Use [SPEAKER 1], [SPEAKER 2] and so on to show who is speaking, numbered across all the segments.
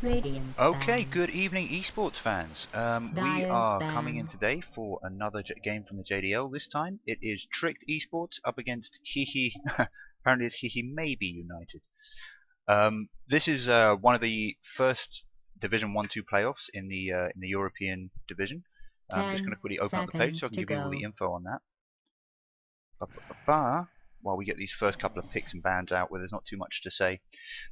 [SPEAKER 1] Radiant's
[SPEAKER 2] Okay,
[SPEAKER 1] banned.
[SPEAKER 2] good evening, esports fans. We
[SPEAKER 1] Dyer's
[SPEAKER 2] are coming in
[SPEAKER 1] banned.
[SPEAKER 2] today for another game from the JDL. This time it is Tricked Esports up against HeHe. Apparently, it's HeHe Maybe United. This is one of the first Division 1-2 playoffs in the European division. I'm just going to
[SPEAKER 1] 10
[SPEAKER 2] quickly open up the page so I
[SPEAKER 1] seconds
[SPEAKER 2] can
[SPEAKER 1] to
[SPEAKER 2] give you all the
[SPEAKER 1] go.
[SPEAKER 2] info on that. While we get these first couple of picks and bans out where there's not too much to say.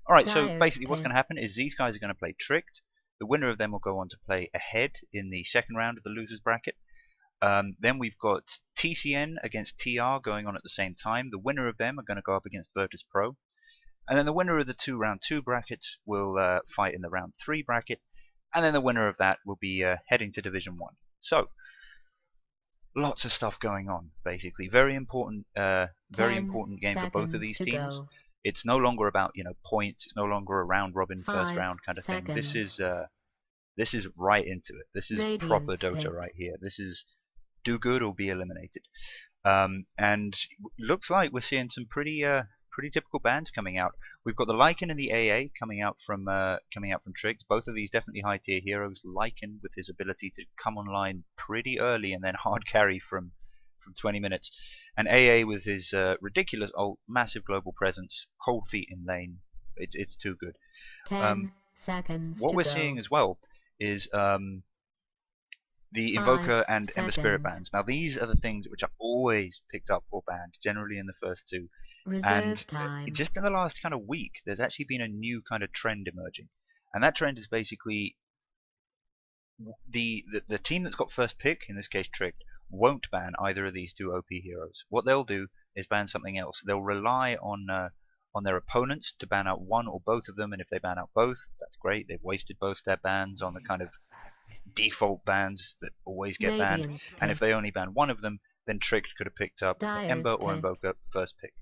[SPEAKER 2] Alright, so
[SPEAKER 1] Dyer's
[SPEAKER 2] basically what's going
[SPEAKER 1] pit.
[SPEAKER 2] to happen is these guys are going to play Tricked. The winner of them will go on to play ahead in the second round of the losers bracket. Then we've got TCN against TR going on at the same time. The winner of them are going to go up against Virtus Pro. And then the winner of the two round 2 brackets will fight in the round 3 bracket. And then the winner of that will be heading to Division 1. So, lots of stuff going on, basically. Very important
[SPEAKER 1] 10
[SPEAKER 2] game for both of
[SPEAKER 1] seconds
[SPEAKER 2] these
[SPEAKER 1] to
[SPEAKER 2] teams.
[SPEAKER 1] go.
[SPEAKER 2] It's no longer about points. It's no longer a round robin first
[SPEAKER 1] 5
[SPEAKER 2] round kind of thing. This
[SPEAKER 1] seconds.
[SPEAKER 2] is right into it. This is proper
[SPEAKER 1] Radiant's
[SPEAKER 2] Dota
[SPEAKER 1] pit.
[SPEAKER 2] right here. This is do good or be eliminated. And looks like we're seeing some pretty typical bans coming out. We've got the Lycan and the AA coming out from Tricked. Both of these definitely high tier heroes. Lycan with his ability to come online pretty early and then hard carry from 20 minutes, and AA with his ridiculous ult, massive global presence, cold feet in lane. It's too good.
[SPEAKER 1] 10 seconds
[SPEAKER 2] What
[SPEAKER 1] to
[SPEAKER 2] we're seeing
[SPEAKER 1] go.
[SPEAKER 2] as well is the
[SPEAKER 1] 5
[SPEAKER 2] Invoker and Ember Spirit
[SPEAKER 1] seconds.
[SPEAKER 2] bans. Now these are the things which are always picked up or banned, generally in the first two. And
[SPEAKER 1] Reserve time.
[SPEAKER 2] just in the last kind of week, there's actually been a new kind of trend emerging, and that trend is basically the team that's got first pick, in this case Tricked, won't ban either of these two OP heroes. What they'll do is ban something else. They'll rely on their opponents to ban out one or both of them, and if they ban out both, that's great. They've wasted both their bans on the kind of default bans that always get banned.
[SPEAKER 1] Radiant's
[SPEAKER 2] And if
[SPEAKER 1] pit.
[SPEAKER 2] they only ban one of them, then Tricked could have picked up Ember
[SPEAKER 1] Dyer's
[SPEAKER 2] or
[SPEAKER 1] pit.
[SPEAKER 2] Invoker first pick.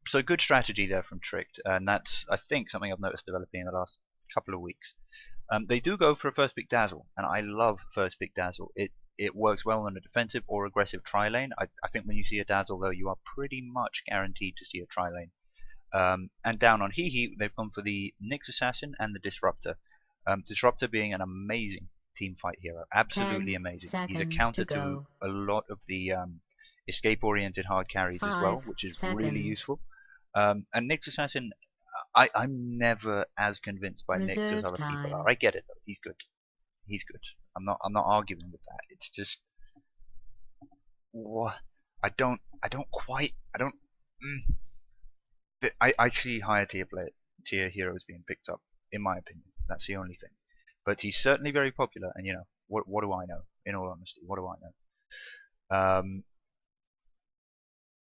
[SPEAKER 2] So good strategy there from Tricked, and that's, I think, something I've noticed developing in the last couple of weeks. They do go for a first pick Dazzle, and I love first pick Dazzle. It works well on a defensive or aggressive tri lane. I think when you see a Dazzle, though, you are pretty much guaranteed to see a tri lane. And down on HeHe, they've gone for the Nyx Assassin and the Disruptor. Disruptor being an amazing team fight hero, absolutely
[SPEAKER 1] 10
[SPEAKER 2] amazing. He's a
[SPEAKER 1] seconds to
[SPEAKER 2] counter to
[SPEAKER 1] go.
[SPEAKER 2] a lot of the escape-oriented hard carries as well,
[SPEAKER 1] 5
[SPEAKER 2] which is really
[SPEAKER 1] seconds.
[SPEAKER 2] useful. And Nyx Assassin, I'm never as convinced by Nyx as
[SPEAKER 1] Reserve
[SPEAKER 2] other people are.
[SPEAKER 1] time.
[SPEAKER 2] I get it though. He's good. He's good. I'm not arguing with that. It's just I don't. I see higher tier heroes being picked up, in my opinion. That's the only thing. But he's certainly very popular, and what do I know? In all honesty, what do I know?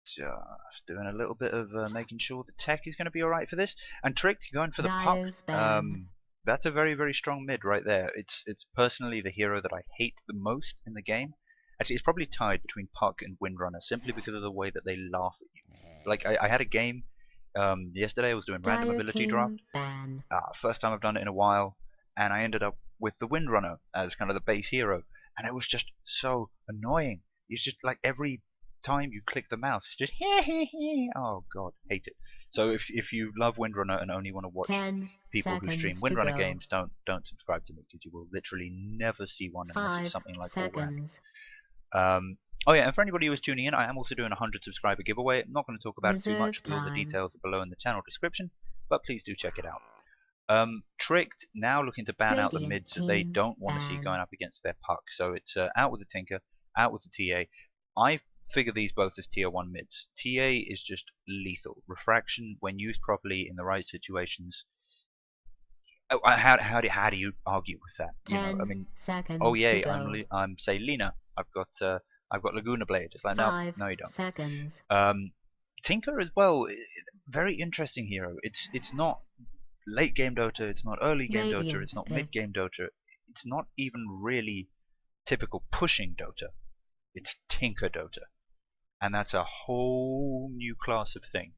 [SPEAKER 2] Just doing a little bit of making sure the tech is going to be alright for this. And Tricked going for the puck.
[SPEAKER 1] Dyer's banned.
[SPEAKER 2] That's a very strong mid right there. It's personally the hero that I hate the most in the game. Actually, it's probably tied between Puck and Windrunner simply because of the way that they laugh at you. Like I had a game yesterday. I was doing random
[SPEAKER 1] Dyer
[SPEAKER 2] ability draft.
[SPEAKER 1] team ban.
[SPEAKER 2] First time I've done it in a while, and I ended up with the Windrunner as kind of the base hero, and it was just so annoying. It's just like every time you click the mouse, it's just oh god, hate it. So if you love Windrunner and only want to watch
[SPEAKER 1] 10
[SPEAKER 2] people who stream
[SPEAKER 1] seconds to
[SPEAKER 2] Windrunner
[SPEAKER 1] go.
[SPEAKER 2] games, don't subscribe to me because you will literally never see one unless it's
[SPEAKER 1] 5
[SPEAKER 2] something like All Rank.
[SPEAKER 1] seconds.
[SPEAKER 2] Oh yeah, and for anybody who is tuning in, I am also doing a 100 subscriber giveaway. I'm not going to talk about it too much
[SPEAKER 1] Reserve
[SPEAKER 2] because all the
[SPEAKER 1] time.
[SPEAKER 2] details are below in the channel description, but please do check it out. Tricked now looking to ban out the
[SPEAKER 1] Radiant
[SPEAKER 2] mids that they
[SPEAKER 1] team
[SPEAKER 2] don't want to see
[SPEAKER 1] ban.
[SPEAKER 2] going up against their puck. So it's out with the Tinker, out with the TA. I figure these both as tier 1 mids. TA is just lethal. Refraction, when used properly in the right situations. How do you argue with that? I
[SPEAKER 1] 10
[SPEAKER 2] mean,
[SPEAKER 1] seconds
[SPEAKER 2] oh
[SPEAKER 1] to
[SPEAKER 2] yay,
[SPEAKER 1] go.
[SPEAKER 2] I'm say Lena. I've got Laguna Blade. It's like no,
[SPEAKER 1] 5
[SPEAKER 2] no you don't.
[SPEAKER 1] seconds.
[SPEAKER 2] Tinker as well, very interesting hero. It's not late game Dota, it's not early game Dota, it's
[SPEAKER 1] Radiant's
[SPEAKER 2] not mid
[SPEAKER 1] pit.
[SPEAKER 2] game Dota, it's not even really typical pushing Dota. It's Tinker Dota, and that's a whole new class of thing.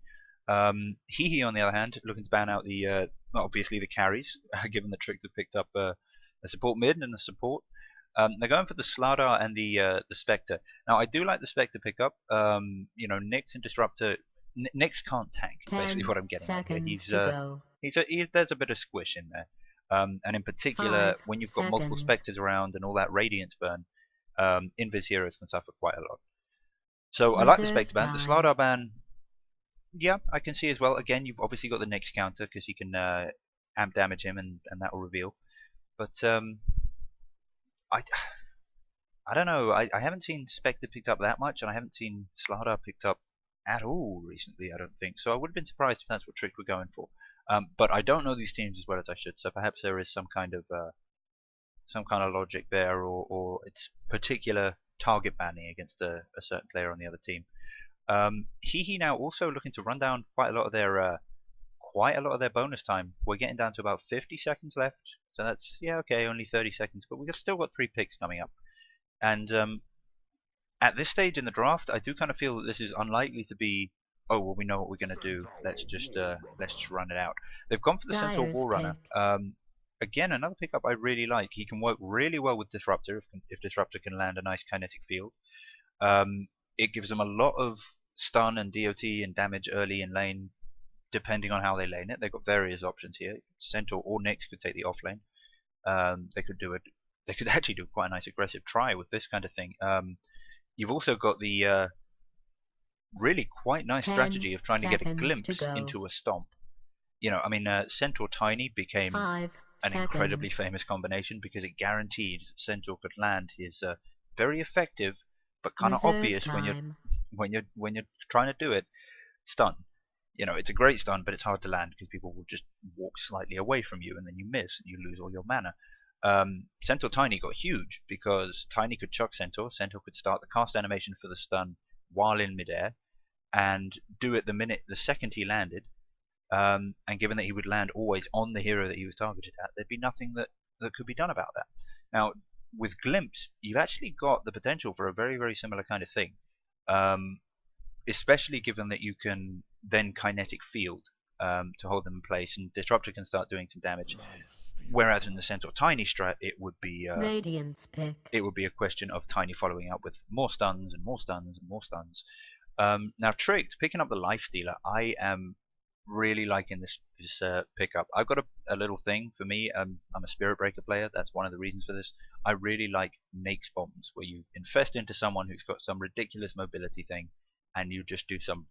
[SPEAKER 2] HeHe on the other hand, looking to ban out the obviously the carries, given the Tricked have picked up a support mid and a support. They're going for the Slardar and the Spectre. Now I do like the Spectre pickup. Nyx and Disruptor. Nyx can't tank. Basically,
[SPEAKER 1] 10
[SPEAKER 2] what I'm getting at here.
[SPEAKER 1] seconds to go.
[SPEAKER 2] There's a bit of squish in there. And in particular,
[SPEAKER 1] 5
[SPEAKER 2] when you've got multiple
[SPEAKER 1] seconds.
[SPEAKER 2] specters around and all that radiance burn, invis heroes can suffer quite a lot. So I like the
[SPEAKER 1] Reserve
[SPEAKER 2] specter ban. The
[SPEAKER 1] time.
[SPEAKER 2] Slardar ban, yeah, I can see as well. Again, you've obviously got the next counter because you can amp damage him and that will reveal. But I, I don't know. I haven't seen Spectre picked up that much, and I haven't seen Slardar picked up at all recently, I don't think. So I would have been surprised if that's what Trick were going for. But I don't know these teams as well as I should, so perhaps there is some kind of logic there, or it's particular target banning against a certain player on the other team. HeHe now also looking to run down quite a lot of their bonus time. We're getting down to about 50 seconds left, so that's, yeah, okay, only 30 seconds, but we've still got 3 picks coming up. And at this stage in the draft, I do kind of feel that this is unlikely to be, oh, well, we know what we're going to do, let's just run it out. They've gone for the Centaur
[SPEAKER 1] Dyer's
[SPEAKER 2] Warrunner.
[SPEAKER 1] pick.
[SPEAKER 2] Again, another pickup I really like. He can work really well with Disruptor if Disruptor can land a nice kinetic field. It gives them a lot of stun and DOT and damage early in lane, depending on how they lane it. They've got various options here. Centaur or Nyx could take the off lane. They could do it. They could actually do quite a nice aggressive try with this kind of thing. You've also got the really quite nice
[SPEAKER 1] 10
[SPEAKER 2] strategy of trying to get a
[SPEAKER 1] seconds
[SPEAKER 2] glimpse
[SPEAKER 1] to go.
[SPEAKER 2] into a stomp. You know, I mean, Centaur Tiny became
[SPEAKER 1] 5
[SPEAKER 2] an
[SPEAKER 1] seconds.
[SPEAKER 2] incredibly famous combination because it guaranteed Centaur could land his very effective but kind of
[SPEAKER 1] Reserve
[SPEAKER 2] obvious
[SPEAKER 1] time.
[SPEAKER 2] when you're trying to do it stun. You know, it's a great stun, but it's hard to land because people will just walk slightly away from you and then you miss and you lose all your mana. Centaur Tiny got huge because Tiny could chuck Centaur. Centaur could start the cast animation for the stun while in midair and do it the second he landed. And given that he would land always on the hero that he was targeted at, there'd be nothing that could be done about that. Now, with Glimpse, you've actually got the potential for a very, very similar kind of thing. Especially given that you can then kinetic field to hold them in place, and Disruptor can start doing some damage. Whereas in the Centaur Tiny strat, it would be
[SPEAKER 1] Radiance pick.
[SPEAKER 2] it would be a question of Tiny following up with more stuns and more stuns and more stuns. Now, Tricked picking up the Life Stealer, I am really liking this pickup. I've got a little thing for me. I'm a Spirit Breaker player. That's one of the reasons for this. I really like Makes bombs, where you infest into someone who's got some ridiculous mobility thing, and you just do some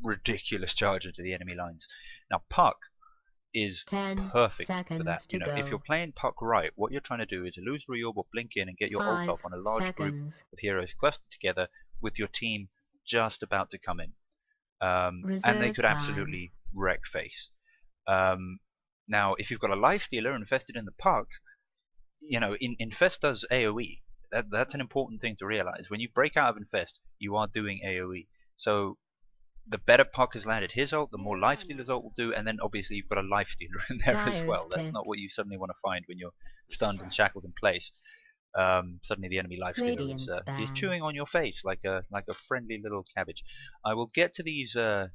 [SPEAKER 2] ridiculous charge into the enemy lines. Now, Puck is
[SPEAKER 1] 10
[SPEAKER 2] perfect for
[SPEAKER 1] seconds
[SPEAKER 2] that.
[SPEAKER 1] to
[SPEAKER 2] You know, if
[SPEAKER 1] go.
[SPEAKER 2] you're playing Puck right, what you're trying to do is illusory orb or blink in and get your ult
[SPEAKER 1] 5
[SPEAKER 2] off on a large group
[SPEAKER 1] seconds.
[SPEAKER 2] of heroes clustered together with your team just about to come in. And they
[SPEAKER 1] Reserve
[SPEAKER 2] could
[SPEAKER 1] time.
[SPEAKER 2] absolutely wreck face. Now, if you've got a Life Stealer infested in the Puck, you know, Infest does AoE. That's an important thing to realize. When you break out of Infest, you are doing AoE. So the better Puck has landed his ult, the more Life Stealer's ult will do, and then obviously you've got a Life Stealer in there as
[SPEAKER 1] Dyer's
[SPEAKER 2] well. That's
[SPEAKER 1] pick.
[SPEAKER 2] not what you suddenly want to find when you're stunned and shackled in place. Suddenly the enemy Life Stealer
[SPEAKER 1] Radiance
[SPEAKER 2] is
[SPEAKER 1] ban.
[SPEAKER 2] chewing on your face like a friendly little cabbage. I will get to these. I'm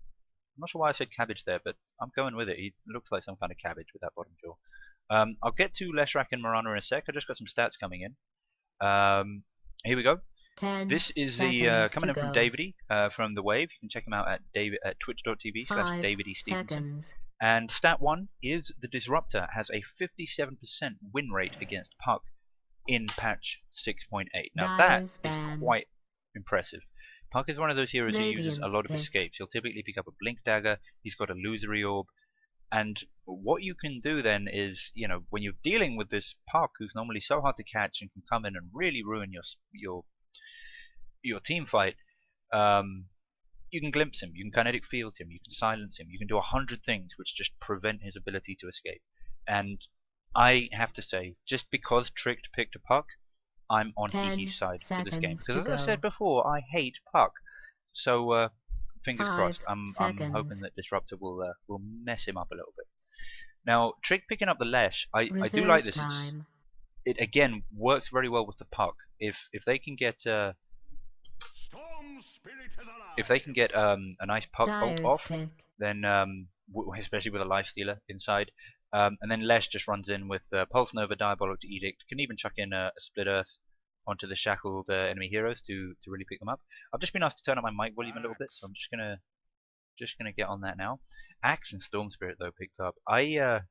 [SPEAKER 2] not sure why I said cabbage there, but I'm going with it. He looks like some kind of cabbage with that bottom jaw. I'll get to Leshrac and Marana in a sec. I just got some stats coming in. Here we go.
[SPEAKER 1] 10
[SPEAKER 2] This is the
[SPEAKER 1] seconds
[SPEAKER 2] coming
[SPEAKER 1] to
[SPEAKER 2] in from
[SPEAKER 1] go.
[SPEAKER 2] Davidi from The Wave. You can check him out at twitch.tv/DavidyStevenson.
[SPEAKER 1] 5 seconds.
[SPEAKER 2] And stat 1 is the Disruptor has a 57% win rate against Puck in patch 6.8. Now
[SPEAKER 1] Dyer's
[SPEAKER 2] that is
[SPEAKER 1] ban.
[SPEAKER 2] quite impressive. Puck is one of those heroes who uses a
[SPEAKER 1] Radiance
[SPEAKER 2] lot of
[SPEAKER 1] pick.
[SPEAKER 2] escapes. He'll typically pick up a Blink Dagger, he's got illusory orb, and what you can do then is, you know, when you're dealing with this Puck who's normally so hard to catch and can come in and really ruin your team fight, you can glimpse him, you can kinetic field him, you can silence him, you can do 100 things which just prevent his ability to escape. And I have to say, just because Tricked picked a Puck, I'm on
[SPEAKER 1] 10
[SPEAKER 2] HeHe's side for this game.
[SPEAKER 1] seconds
[SPEAKER 2] Because
[SPEAKER 1] to
[SPEAKER 2] as I said
[SPEAKER 1] go.
[SPEAKER 2] before, I hate Puck. So fingers
[SPEAKER 1] 5
[SPEAKER 2] crossed. I'm hoping
[SPEAKER 1] seconds.
[SPEAKER 2] that Disruptor will mess him up a little bit. Now, Trick picking up the Lesh, I do
[SPEAKER 1] Reserve
[SPEAKER 2] like this.
[SPEAKER 1] time.
[SPEAKER 2] It again works very well with the Puck. If they can get a nice Puck ult
[SPEAKER 1] Dyer's
[SPEAKER 2] off,
[SPEAKER 1] pick.
[SPEAKER 2] then especially with a Life Stealer inside, and then Lesh just runs in with Pulse Nova, Diabolic Edict, can even chuck in a Split Earth onto the shackled enemy heroes to really pick them up. I've just been asked to turn up my mic volume a little bit, so I'm just gonna get on that now. Axe and Storm Spirit though picked up. I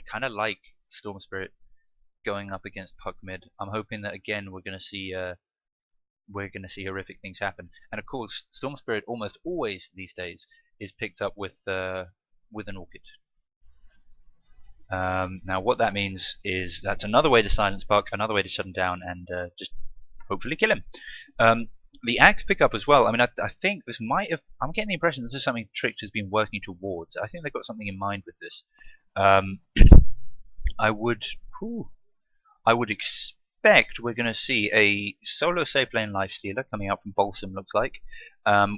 [SPEAKER 2] kind of like Storm Spirit going up against Puck mid. I'm hoping that again we're going to see horrific things happen. And of course, Storm Spirit almost always these days is picked up with an Orchid. Now what that means is that's another way to silence Puck, another way to shut him down, and just hopefully kill him. The axe pickup as well. I mean, I think this might have. I'm getting the impression this is something Tricked has been working towards. I think they've got something in mind with this. I would expect we're going to see a solo safe lane lifestealer coming out from Balsam, looks like,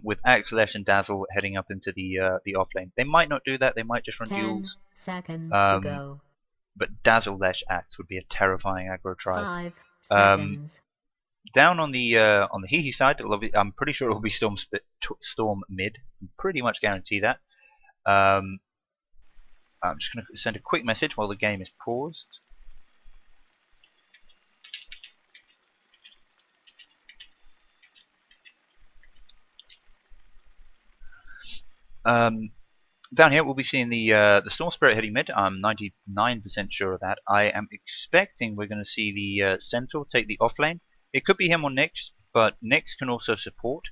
[SPEAKER 2] with Axe, Lesh, and Dazzle heading up into the off lane. They might not do that. They might just run
[SPEAKER 1] 10
[SPEAKER 2] duels.
[SPEAKER 1] seconds to go.
[SPEAKER 2] But Dazzle, Lesh, Axe would be a terrifying aggro try.
[SPEAKER 1] 5 seconds.
[SPEAKER 2] Down on the HeHe side, I'm pretty sure it'll be Storm mid. Pretty much guarantee that. I'm just going to send a quick message while the game is paused. Down here we'll be seeing the Storm Spirit heading mid. I'm 99% sure of that. I am expecting we're going to see the Centaur take the off lane. It could be him or Nyx, but Nyx can also support.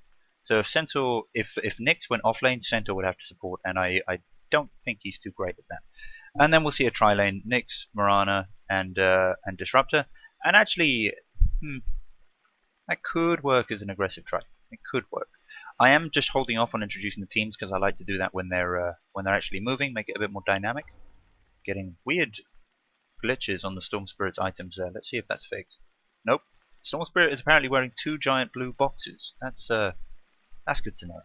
[SPEAKER 2] So if Nyx went off lane, Centaur would have to support, and I don't think he's too great at that. And then we'll see a tri lane: Nyx, Mirana, and Disruptor. And actually, that could work as an aggressive try. It could work. I am just holding off on introducing the teams because I like to do that when they're actually moving, make it a bit more dynamic. Getting weird glitches on the Storm Spirit's items there. Let's see if that's fixed. Nope. Storm Spirit is apparently wearing 2 giant blue boxes. That's good to know.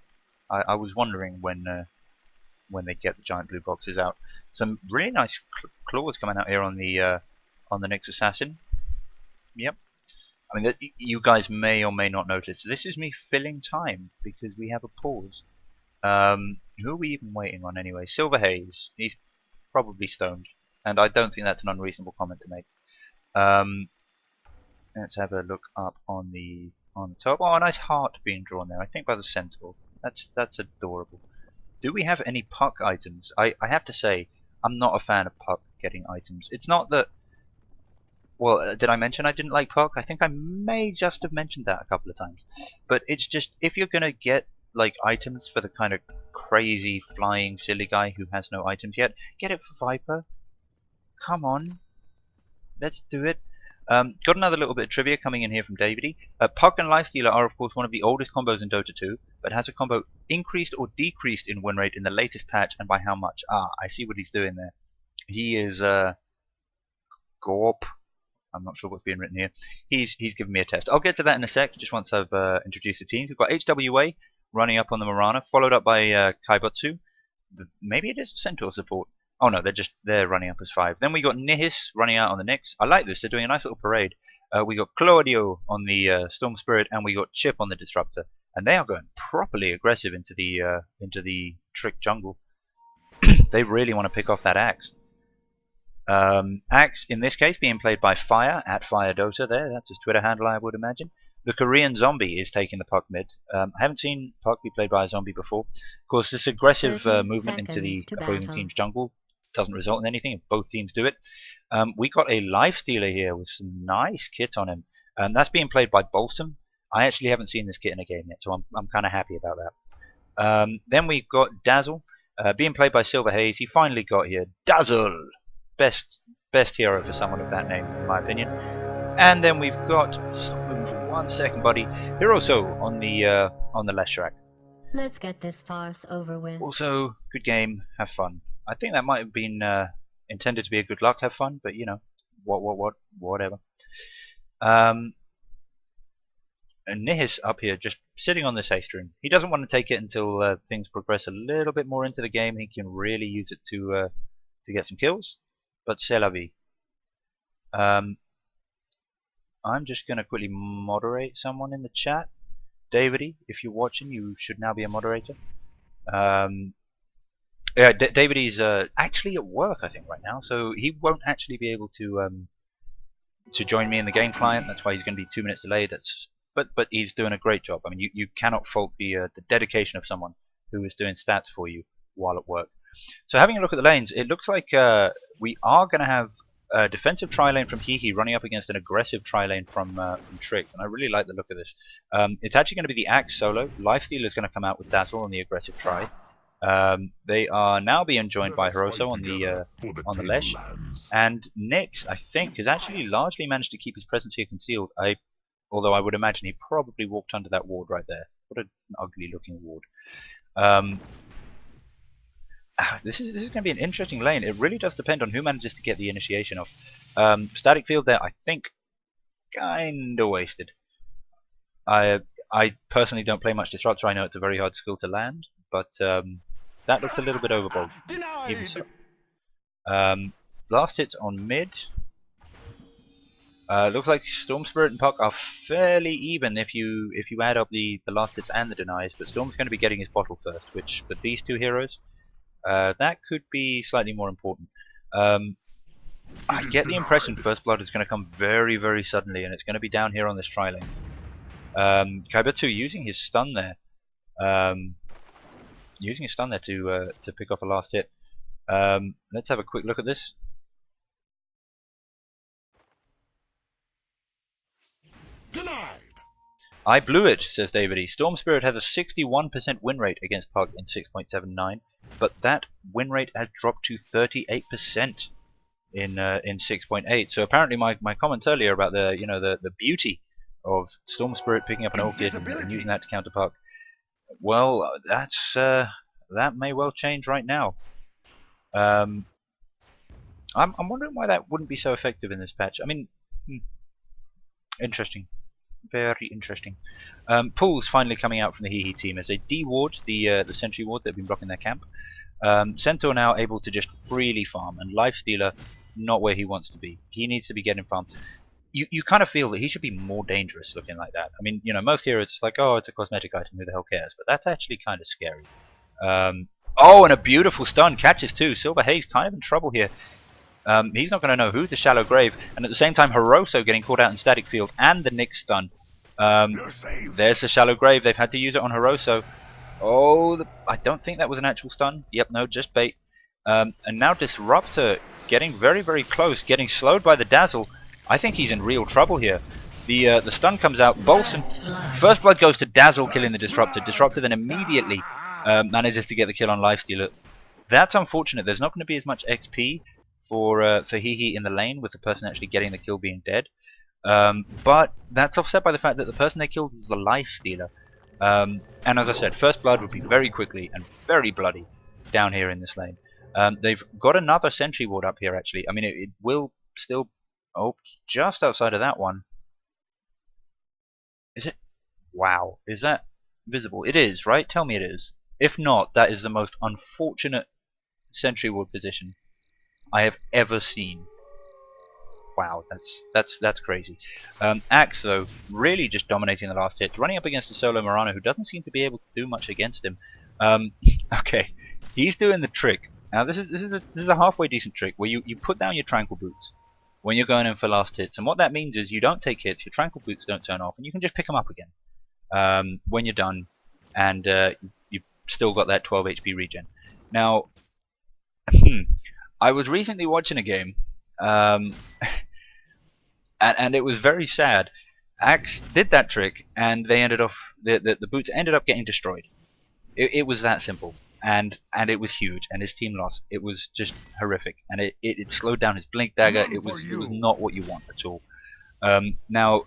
[SPEAKER 2] I was wondering when they get the giant blue boxes out. Some really nice claws coming out here on the Nyx Assassin. Yep. I mean, you guys may or may not notice. This is me filling time because we have a pause. Who are we even waiting on anyway? Silver Haze. He's probably stoned, and I don't think that's an unreasonable comment to make. Let's have a look up on the top. Oh, a nice heart being drawn there. I think by the Centaur. That's adorable. Do we have any Puck items? I have to say, I'm not a fan of Puck getting items. It's not that. Well, did I mention I didn't like Puck? I think I may just have mentioned that a couple of times. But it's just, if you're gonna get like items for the kind of crazy flying silly guy who has no items yet, get it for Viper. Come on, let's do it. Got another little bit of trivia coming in here from Davey. Puck and Lifestealer are of course one of the oldest combos in Dota 2, but has a combo increased or decreased in win rate in the latest patch, and by how much? Ah, I see what he's doing there. He is Gorp. I'm not sure what's being written here. He's giving me a test. I'll get to that in a sec, just once I've introduced the teams. We've got HWA running up on the Mirana, followed up by Kaibutsu. Maybe it is Centaur support. Oh no, they're running up as 5. Then we got Nihis running out on the Nyx. I like this. They're doing a nice little parade. We got Claudio on the Storm Spirit, and we got Chip on the Disruptor, and they are going properly aggressive into the Trick jungle. They really want to pick off that Axe. Axe in this case being played by Fire at Fire Dota. There, that's his Twitter handle, I would imagine. The Korean Zombie is taking the Puck mid. I haven't seen Puck be played by a zombie before. Of course, this aggressive movement into the opposing team's jungle doesn't result in anything if both teams do it. We got a Lifestealer here with some nice kit on him. That's being played by Balsam. I actually haven't seen this kit in a game yet, so I'm kind of happy about that. Then we've got Dazzle being played by Silver Haze. He finally got here. Dazzle! Best hero for someone of that name, in my opinion. And then we've got, stop moving for 1 second, buddy, Hiroso on the left track.
[SPEAKER 1] Let's get this farce over with.
[SPEAKER 2] Also, good game, have fun. I think that might have been intended to be a good luck, have fun, but you know, whatever. And Nihis up here just sitting on this haste rune. He doesn't want to take it until things progress a little bit more into the game. He can really use it to get some kills. But c'est la vie. I'm just going to quickly moderate someone in the chat. Davey, if you're watching, you should now be a moderator. Yeah, Davey's actually at work, I think, right now, so he won't actually be able to join me in the game client. That's why he's going to be 2 minutes delayed. But he's doing a great job. I mean, you cannot fault the dedication of someone who is doing stats for you while at work. So having a look at the lanes, it looks like we are going to have defensive tri-lane from HeHe running up against an aggressive tri-lane from Tricked, and I really like the look of this. It's actually going to be the Axe solo. Lifesteal is going to come out with Dazzle on the aggressive tri. They are now being joined by Hiroso on the Lesh, and Nyx, I think, has actually largely managed to keep his presence here concealed. Although I would imagine he probably walked under that ward right there. What an ugly looking ward. This is going to be an interesting lane. It really does depend on who manages to get the initiation off. Static field there, I think, kinda wasted. I personally don't play much Disruptor. I know it's a very hard skill to land, but that looked a little bit overbold. Even so. Last hits on mid. Looks like Storm Spirit and Puck are fairly even if you add up the last hits and the denies, but Storm's going to be getting his bottle first, which for these two heroes, that could be slightly more important. I get the impression First Blood is going to come very, very suddenly, and it's going to be down here on this tri-lane. Kaibutsu using his stun there, to pick off a last hit. Let's have a quick look at this.
[SPEAKER 3] Denied.
[SPEAKER 2] I blew it, says David E. Storm Spirit has a 61% win rate against Pug in 6.79, but that win rate has dropped to 38% in 6.8. So apparently my comments earlier about the beauty of Storm Spirit picking up an Orchid and using that to counter Pug, well, that may well change right now. I'm wondering why that wouldn't be so effective in this patch. I mean, interesting. Very interesting. Pools finally coming out from the HeHe team as they de-ward the sentry ward that have been blocking their camp. Centaur now able to just freely farm, and Lifestealer not where he wants to be. He needs to be getting farmed. You kind of feel that he should be more dangerous looking like that. I mean, most heroes it's like, oh, it's a cosmetic item, who the hell cares? But that's actually kind of scary. Oh, and a beautiful stun catches too. Silver Haze kind of in trouble here. He's not going to know who the Shallow Grave, and at the same time Hiroso getting caught out in static field and the Nyx stun. There's the Shallow Grave. They've had to use it on Hiroso. Oh, I don't think that was an actual stun. Yep, no, just bait. And now Disruptor getting very, very close, getting slowed by the Dazzle. I think he's in real trouble here. The stun comes out. Bolson, First Blood goes to Dazzle, killing the Disruptor. Disruptor then immediately manages to get the kill on Lifestealer. That's unfortunate. There's not going to be as much XP for HeHe in the lane with the person actually getting the kill being dead. But that's offset by the fact that the person they killed was the Lifestealer. And as I said, First Blood would be very quickly and very bloody down here in this lane. They've got another sentry ward up here actually. I mean, it will still... Oh, just outside of that one. Is it? Wow. Is that visible? It is, right? Tell me it is. If not, that is the most unfortunate sentry ward position I have ever seen. Wow, that's crazy. Axe though, really just dominating the last hit, running up against a solo Murano who doesn't seem to be able to do much against him. Okay, he's doing the trick. Now this is a halfway decent trick where you put down your tranquil boots when you're going in for last hits, and what that means is you don't take hits, your tranquil boots don't turn off, and you can just pick them up again when you're done, and you've still got that 12 HP regen. Now, I was recently watching a game, and it was very sad. Axe did that trick, and they ended off the boots ended up getting destroyed. It was that simple, and it was huge, and his team lost. It was just horrific, and it slowed down his blink dagger. It was not what you want at all. Now,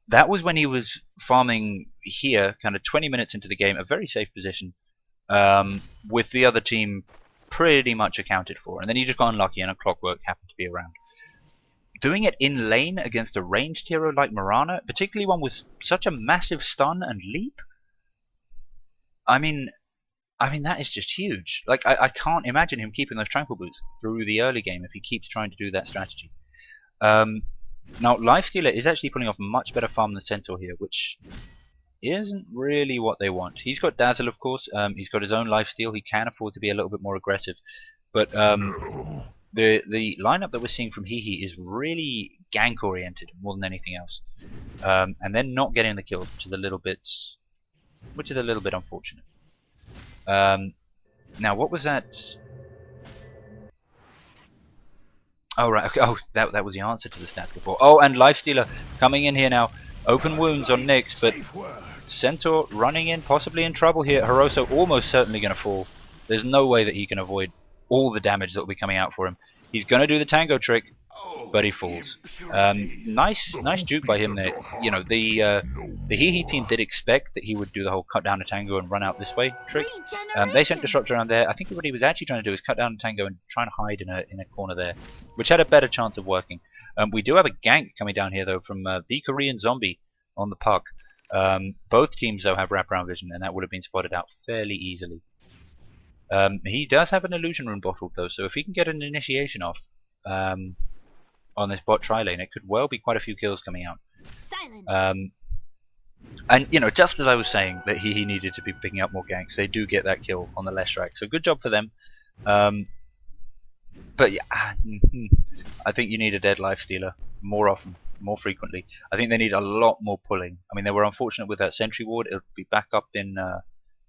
[SPEAKER 2] that was when he was farming here, kind of 20 minutes into the game, a very safe position, with the other team pretty much accounted for, and then he just got unlucky and a clockwork happened to be around. Doing it in lane against a ranged hero like Mirana, particularly one with such a massive stun and leap, I mean that is just huge. Like I can't imagine him keeping those tranquil boots through the early game if he keeps trying to do that strategy. Now Lifestealer is actually pulling off a much better farm than Centaur here, which isn't really what they want. He's got Dazzle, of course. He's got his own lifesteal. He can afford to be a little bit more aggressive, but the lineup that we're seeing from HeHe is really gank oriented more than anything else, and then not getting the kills, which is a little bit unfortunate. Now, what was that? Oh right, okay. Oh, that was the answer to the stats before. Oh, and Lifestealer coming in here now. Open wounds on Nyx, but
[SPEAKER 3] Safe word.
[SPEAKER 2] Centaur running in, possibly in trouble here. Hiroso almost certainly going to fall. There's no way that he can avoid all the damage that will be coming out for him. He's going to do the tango trick, but he falls. Nice juke by him there. You know, the HeHe team did expect that he would do the whole cut down a tango and run out this way trick. They sent Disruptor around there. I think what he was actually trying to do is cut down a tango and try and hide in a corner there, which had a better chance of working. We do have a gank coming down here though from the Korean Zombie on the puck. Both teams though have wraparound vision, and that would have been spotted out fairly easily. He does have an illusion rune bottled though, so if he can get an initiation off on this bot tri lane, it could well be quite a few kills coming out. And you know, just as I was saying that he needed to be picking up more ganks, they do get that kill on the Leshrac, so good job for them. But yeah, I think you need a dead life stealer more often, more frequently. I think they need a lot more pulling. I mean, they were unfortunate with that sentry ward. It'll be back up in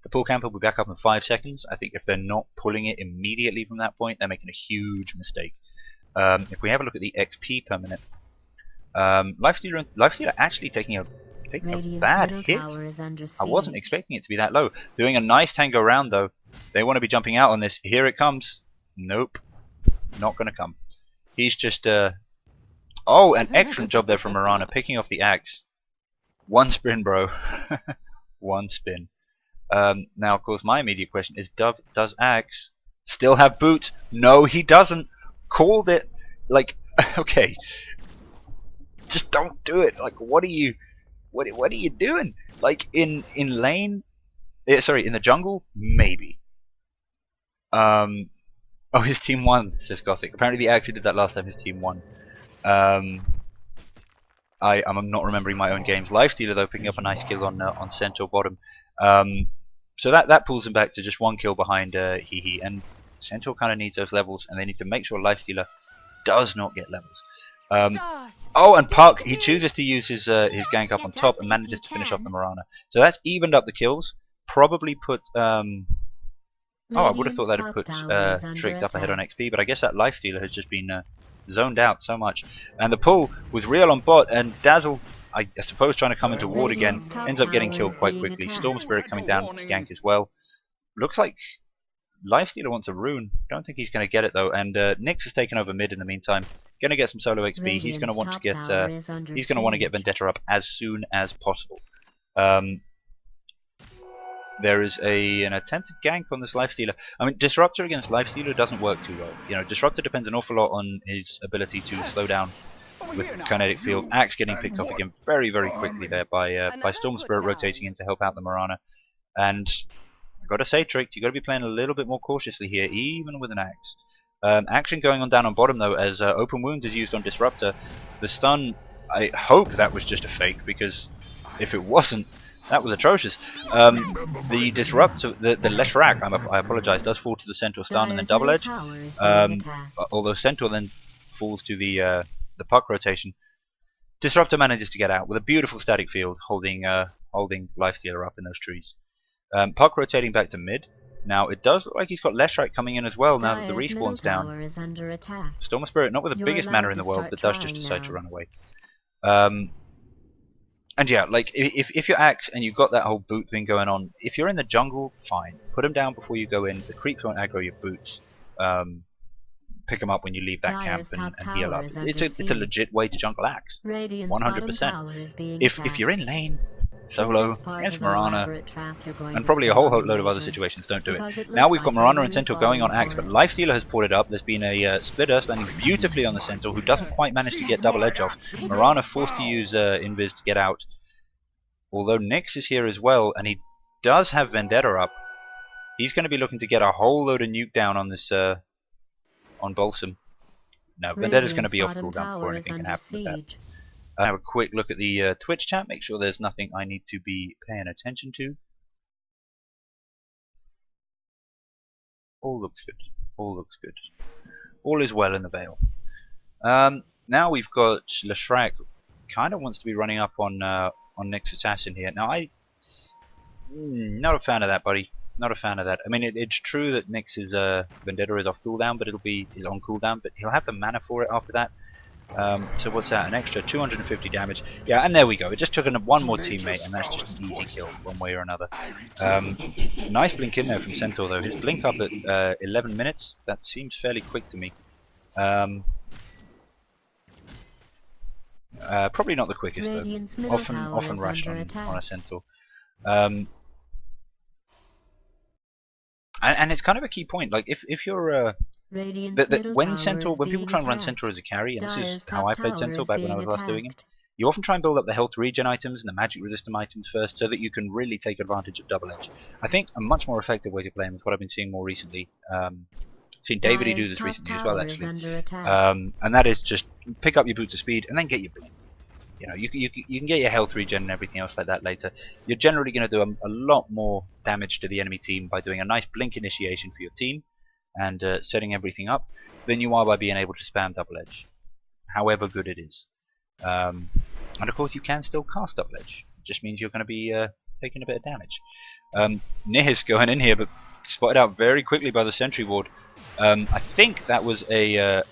[SPEAKER 2] the pull camp will be back up in 5 seconds. I think if they're not pulling it immediately from that point, they're making a huge mistake. If we have a look at the XP per minute, Lifestealer actually taking a bad hit. I wasn't expecting it to be that low. Doing a nice tango round though. They want to be jumping out on this. Here it comes. Nope, not going to come. He's just oh, an excellent job there from Mirana picking off the axe. One spin, bro. One spin. Now, of course, my immediate question is: does Axe still have boots? No, he doesn't. Called it. Like, okay, just don't do it. Like, what are you doing? Like in lane, sorry, in the jungle, maybe. Oh, his team won, says Gothic. Apparently, the Axe did that last time. His team won. I'm not remembering my own games. Lifestealer though picking up a nice kill on Centaur bottom. So that pulls him back to just 1 kill behind HeHe, and Centaur kind of needs those levels, and they need to make sure Lifestealer does not get levels. Oh, and Puck, he chooses to use his gank up on top and manages to finish off the Mirana. So that's evened up the kills. Probably put oh, I would have thought that would put Tricked up ahead on XP, but I guess that Lifestealer has just been zoned out so much. And the pull was real on bot, and Dazzle, I suppose, trying to come into ward again, ends up getting killed quite quickly. Storm Spirit coming down to gank as well. Looks like Lifestealer wants a rune. Don't think he's going to get it though. And Nyx has taken over mid in the meantime. Going to get some solo XP. He's going to want to get Vendetta up as soon as possible. There is an attempted gank on this Lifestealer. I mean, Disruptor against Lifestealer doesn't work too well. You know, Disruptor depends an awful lot on his ability to slow down with Kinetic Field. Axe getting picked off again very, very quickly there by Storm Spirit rotating in to help out the Mirana. And I've got to say, Tricked, you've got to be playing a little bit more cautiously here, even with an Axe. Action going on down on bottom though, as Open Wounds is used on Disruptor. The stun, I hope that was just a fake, because if it wasn't, that was atrocious. The Disruptor, the Leshrac, I apologize, does fall to the Centaur stun and then double edge. Although Centaur then falls to the puck rotation. Disruptor manages to get out with a beautiful static field, holding Lifestealer up in those trees. Puck rotating back to mid. Now it does look like he's got Leshrac coming in as well now that the respawn's down. Storm Spirit, not with the biggest mana in the world, but does just decide to run away. And yeah, like if you're Axe and you've got that whole boot thing going on, if you're in the jungle, fine. Put them down before you go in. The creeps won't aggro your boots. Pick them up when you leave that camp and heal up. It's a legit way to jungle Axe. 100%. If you're in lane, solo, against Mirana, and probably a whole load of other situations, don't do it. Now we've got Mirana and Centaur going on Axe, but Lifestealer has pulled it up. There's been a split Earth landing beautifully on the Centaur, who doesn't quite manage to get double edge off. Mirana forced to use Invis to get out. Although Nyx is here as well, and he does have Vendetta up. He's going to be looking to get a whole load of nuke down on this, on Balsam. No, Vendetta's going to be off cooldown before anything can happen with that. I'll have a quick look at the Twitch chat, make sure there's nothing I need to be paying attention to. All looks good. All looks good. All is well in the Vale. Now we've got Leshrac. Kind of wants to be running up on Nyx Assassin here. Now not a fan of that, buddy. not a fan of that. I mean, it's true that Nyx's Vendetta is off cooldown, but is on cooldown, but he'll have the mana for it after that. So what's that? An extra 250 damage. Yeah, and there we go. It just took one more teammate, and that's just an easy kill, one way or another. Nice blink in there from Centaur, though. His blink up at 11 minutes. That seems fairly quick to me. Probably not the quickest, though. Often rushed on a Centaur. And it's kind of a key point. Like if you're when people try and run Centaur as a carry, and this is how I played Centaur back when I was last doing it, you often try and build up the health regen items and the magic resistant items first, so that you can really take advantage of double edge. I think a much more effective way to play him is what I've been seeing more recently. Seen David do this recently as well, actually, and that is just pick up your boots of speed and then get your blink. You know, you can get your health regen and everything else like that later. You're generally going to do a lot more damage to the enemy team by doing a nice blink initiation for your team and setting everything up than you are by being able to spam double edge, however good it is. And of course, you can still cast double edge. It just means you're going to be taking a bit of damage. Nihis going in here, but spotted out very quickly by the sentry ward. I think that was a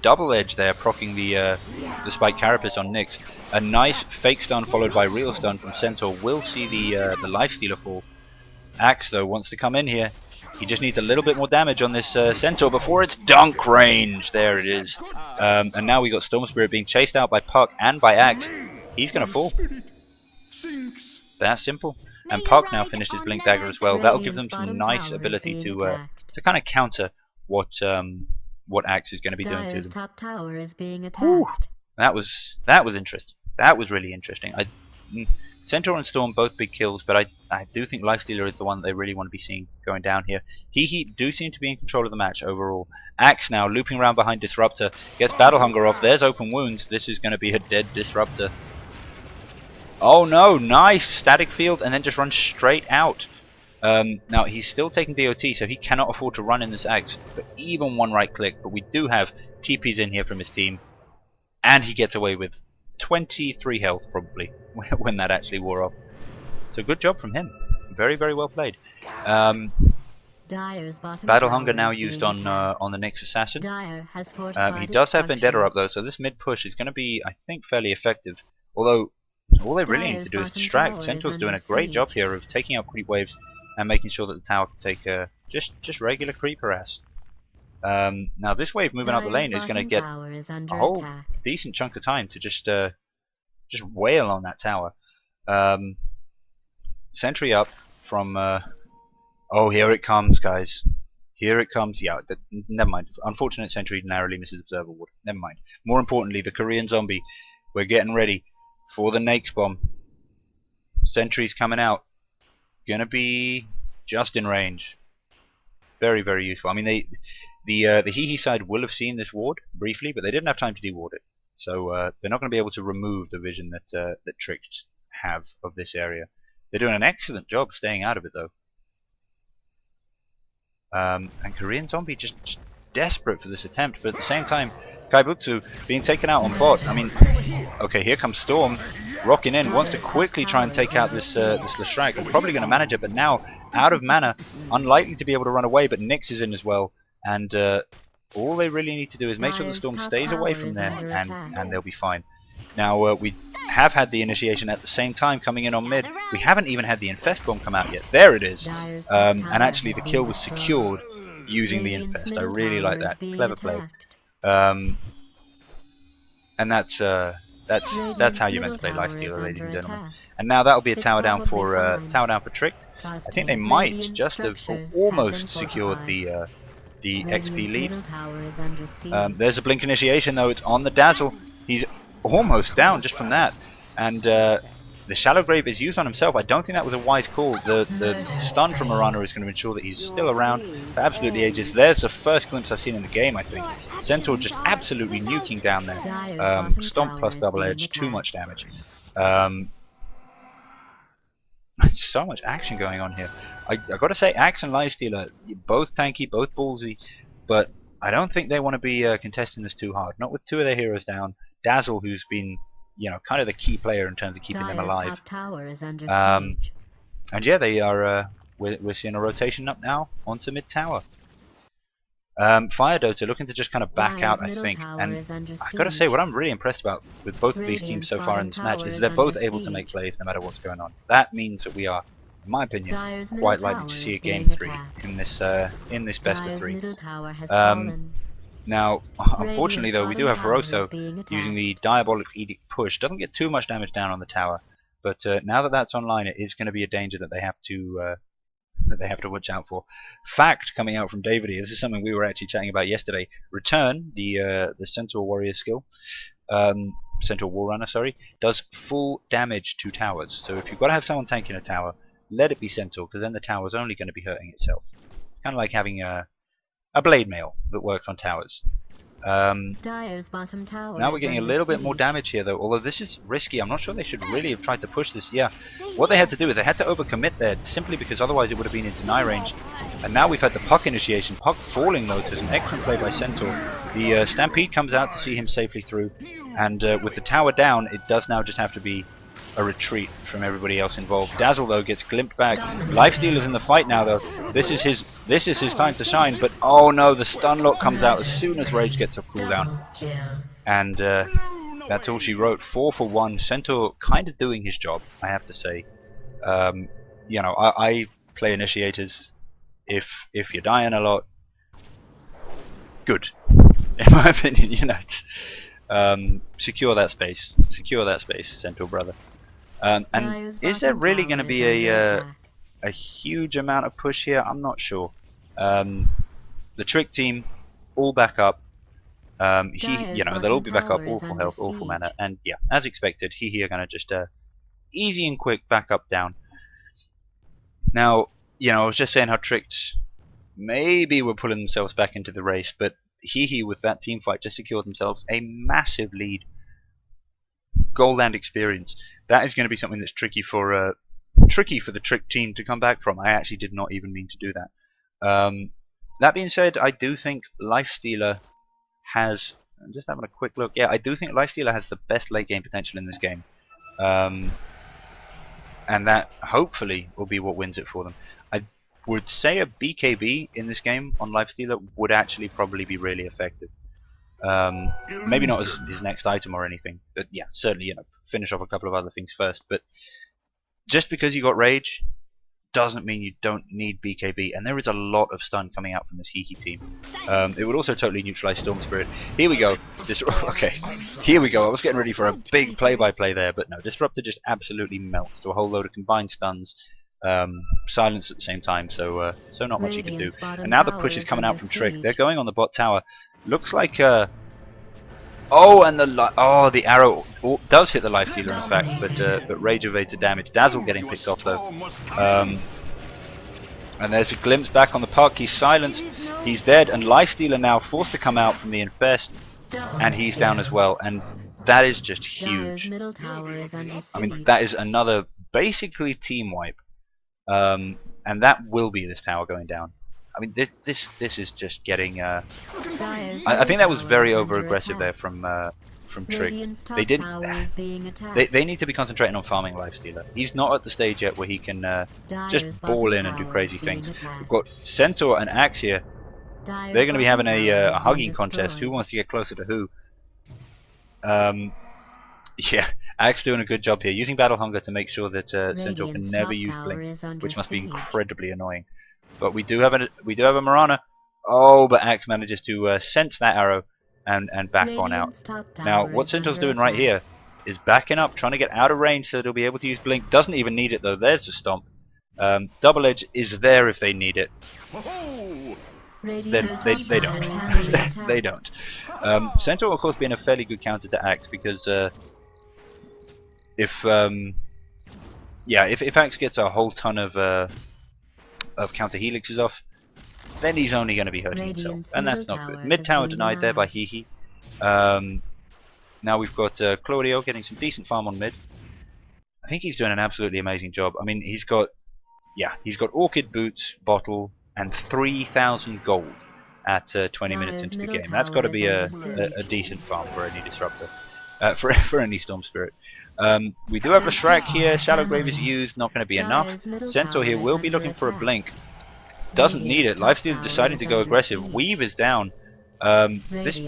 [SPEAKER 2] double edge there, proccing the spike carapace on Nyx. A nice fake stun followed by real stun from Centaur will see the lifestealer fall. Axe though wants to come in here. He just needs a little bit more damage on this Centaur before it's dunk range. There it is. And now we got Storm Spirit being chased out by Puck and by Axe. He's gonna fall. That simple. And Puck now finished his Blink Dagger as well. That'll give them some nice ability to kind of counter what Axe is going to be doing to them.
[SPEAKER 1] Top tower is being attacked.
[SPEAKER 2] Ooh, that was interesting. That was really interesting. Centaur and Storm both big kills, but I do think Lifestealer is the one that they really want to be seeing going down here. HeHe do seem to be in control of the match overall. Axe now looping around behind Disruptor, gets Battle Hunger off. There's open wounds. This is going to be a dead Disruptor. Oh no, nice static field, and then just runs straight out. Now he's still taking DOT, so he cannot afford to run in this Axe for even one right click, but we do have TPs in here from his team, and he gets away with 23 health probably when that actually wore off. So good job from him. Very, very well played. Battle Hunger now used on the Nyx Assassin. He does have Vendetta up though, so this mid push is going to be, I think, fairly effective. Although all they really need to do is distract. Centaur's doing a great job here of taking out creep waves and making sure that the tower can take just regular creep harass. Now this wave moving up the lane is going to get a whole decent chunk of time to just wail on that tower. Sentry up from oh, here it comes, guys. Here it comes. Yeah, never mind. Unfortunate sentry narrowly misses Observer Ward. Never mind. More importantly, the Korean zombie. We're getting ready for the Nyx bomb. Sentry's coming out. Gonna be just in range. Very, very useful. I mean, the HeHe side will have seen this ward briefly, but they didn't have time to deward it. So they're not going to be able to remove the vision that Tricked have of this area. They're doing an excellent job staying out of it, though. And Korean Zombie just desperate for this attempt, but at the same time, Kaibutsu being taken out on bot. I mean, okay, here comes Storm, rocking in, wants to quickly try and take out this Leshrac. I'm probably going to manage it, but now out of mana, unlikely to be able to run away. But Nyx is in as well, and all they really need to do is make sure the Storm stays away from there, and they'll be fine. Now we have had the initiation at the same time coming in on mid. We haven't even had the Infest bomb come out yet. There it is, and actually the kill was secured using the Infest. I really like that. Clever play. And that's how you're meant to play Lifestealer, ladies and gentlemen. And now that'll be a tower down for Tricked. I think they might just have almost secured the XP lead. There's a blink initiation though. It's on the Dazzle. He's almost down just from that. And the Shallow Grave is used on himself. I don't think that was a wise call. The stun from Mirana is going to ensure that he's still around for absolutely ages. There's the first glimpse I've seen in the game, I think. Centaur just absolutely nuking down there. Stomp plus double edge, too much damage. So much action going on here. I gotta say, Axe and Lifestealer, both tanky, both ballsy, but I don't think they want to be contesting this too hard. Not with two of their heroes down. Dazzle, who's been, you know, kind of the key player in terms of keeping them alive. And yeah, they are we're seeing a rotation up now onto mid tower. FireDota looking to just kind of back out, I think. And I gotta say, what I'm really impressed about with both of these teams so far in this match is they're both able to make plays no matter what's going on. That means that we are, in my opinion, quite likely to see a game 3 in this best of 3. Now, unfortunately though, we do have Veroso using the Diabolic Edict push. Doesn't get too much damage down on the tower, but now that that's online, it is going to be a danger that they have to watch out for. Fact coming out from David here. This is something we were actually chatting about yesterday. Return, the Centaur Warrior skill, Centaur Warrunner, sorry, does full damage to towers. So if you've got to have someone tanking a tower, let it be Centaur, because then the tower's only going to be hurting itself. Kind of like having a blade mail that works on towers.
[SPEAKER 1] Dire's bottom tower
[SPEAKER 2] Now we're getting a little bit more damage here though, although this is risky. I'm not sure they should really have tried to push this. Yeah, what they had to do is they had to overcommit there, simply because otherwise it would have been in deny range. And now we've had the Puck initiation. Puck falling though, to an excellent play by Centaur. The Stampede comes out to see him safely through, and with the tower down, it does now just have to be a retreat from everybody else involved. Dazzle though gets glimpsed back. Lifestealer's in the fight now though. This is his time to shine, but oh no, the stun lock comes out as soon as Rage gets a cooldown. And that's all she wrote. 4 for 1. Centaur kind of doing his job, I have to say. You know, I play initiators. If you're dying a lot, good. In my opinion, you know. Secure that space, Centaur brother. And is there really going to be a huge amount of push here? I'm not sure. The Trick team all back up. You know, they'll all be back up, all full health, all full mana, and yeah, as expected, HeHe are going to just easy and quick back up down. Now, you know, I was just saying how Tricked maybe were pulling themselves back into the race, but HeHe with that team fight just secured themselves a massive lead. Goal and experience. That is going to be something that's tricky for the Trick team to come back from. I actually did not even mean to do that. That being said, I do think Lifestealer has. I'm just having a quick look. Yeah, I do think Lifestealer has the best late game potential in this game, and that hopefully will be what wins it for them. I would say a BKB in this game on Lifestealer would actually probably be really effective. Maybe not as his next item or anything, but yeah, certainly, you know, finish off a couple of other things first. But just because you got Rage doesn't mean you don't need BKB, and there is a lot of stun coming out from this HeHe team. It would also totally neutralize Storm Spirit. Here we go. Okay, here we go. I was getting ready for a big play-by-play there, but no, Disruptor just absolutely melts to a whole load of combined stuns. Silence at the same time, so not much you can do. And now the push is coming out from Trick. They're going on the bot tower. Looks like oh, and the arrow does hit the Lifestealer in fact, but Rage evades the damage. Dazzle getting picked off though. And there's a glimpse back on the Puck. He's silenced. He's dead, and Lifestealer now forced to come out from the Infest, and he's down as well. And that is just huge. I mean, that is another basically team wipe. And that will be this tower going down. I mean, this is just getting. I think that was very over-aggressive there from Trick. They didn't. They need to be concentrating on farming Lifestealer. He's not at the stage yet where he can just ball in and do crazy things. We've got Centaur and Axe here. They're going to be having a hugging contest. Who wants to get closer to who? Yeah. Axe doing a good job here, using Battle Hunger to make sure that Centaur can never use Blink, which must be incredibly annoying. But we do have a Marana. Oh, but Axe manages to sense that arrow and back on out. Now, what Centaur's doing right here is backing up, trying to get out of range so that he'll be able to use Blink. Doesn't even need it though. There's the stomp. Double Edge is there if they need it. Then they don't. They don't. Centaur, of course, being a fairly good counter to Axe because. If Axe gets a whole ton of counter helixes off, then he's only going to be hurting himself, and that's not good. Mid tower denied there by HeHe. Now we've got Claudio getting some decent farm on mid. I think he's doing an absolutely amazing job. I mean, he's got Orchid Boots, Bottle, and 3,000 gold at 20 minutes into the game. That's got to be a decent farm for any disruptor. for any Storm Spirit. We do have a Shrek here. Shallow Grave is used, not going to be enough. Centaur here will be looking for a blink. Doesn't need it. Lifesteal deciding to go aggressive. Weave is down. That's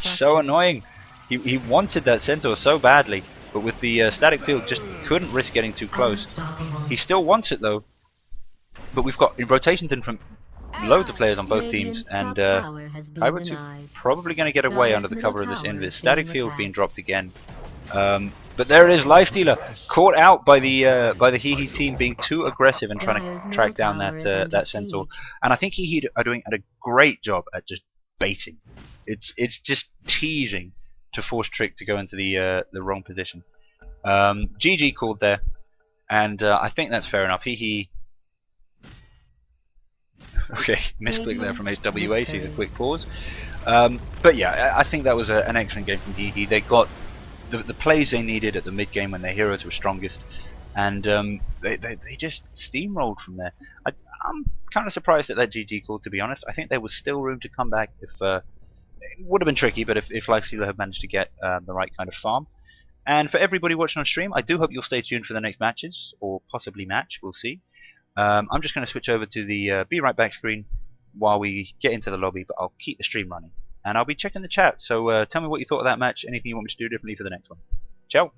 [SPEAKER 2] so annoying. He wanted that Centaur so badly, but with the static field just couldn't risk getting too close. He still wants it though. But we've got rotations in from loads of players on both teams, and Pirates are probably going to get away under the cover of this invis. Static field being dropped again. But there it is, Lifestealer caught out by the HeHe team being too aggressive and trying to track down that Centaur. And I think HeHe are doing a great job at just baiting. It's just teasing to force Trick to go into the wrong position. GG called there, and I think that's fair enough. HeHe. Okay, misclick there from HWA, sees a quick pause. But yeah, I think that was an excellent game from HeHe. They got the plays they needed at the mid game when their heroes were strongest, and they just steamrolled from there. I'm kind of surprised at that GG call, to be honest. I think there was still room to come back. If it would have been tricky, but if Lifestealer had managed to get the right kind of farm. And for everybody watching on stream, I do hope you'll stay tuned for the next matches, or possibly match, we'll see. I'm just going to switch over to the Be Right Back screen while we get into the lobby, but I'll keep the stream running. And I'll be checking the chat, so tell me what you thought of that match, anything you want me to do differently for the next one. Ciao!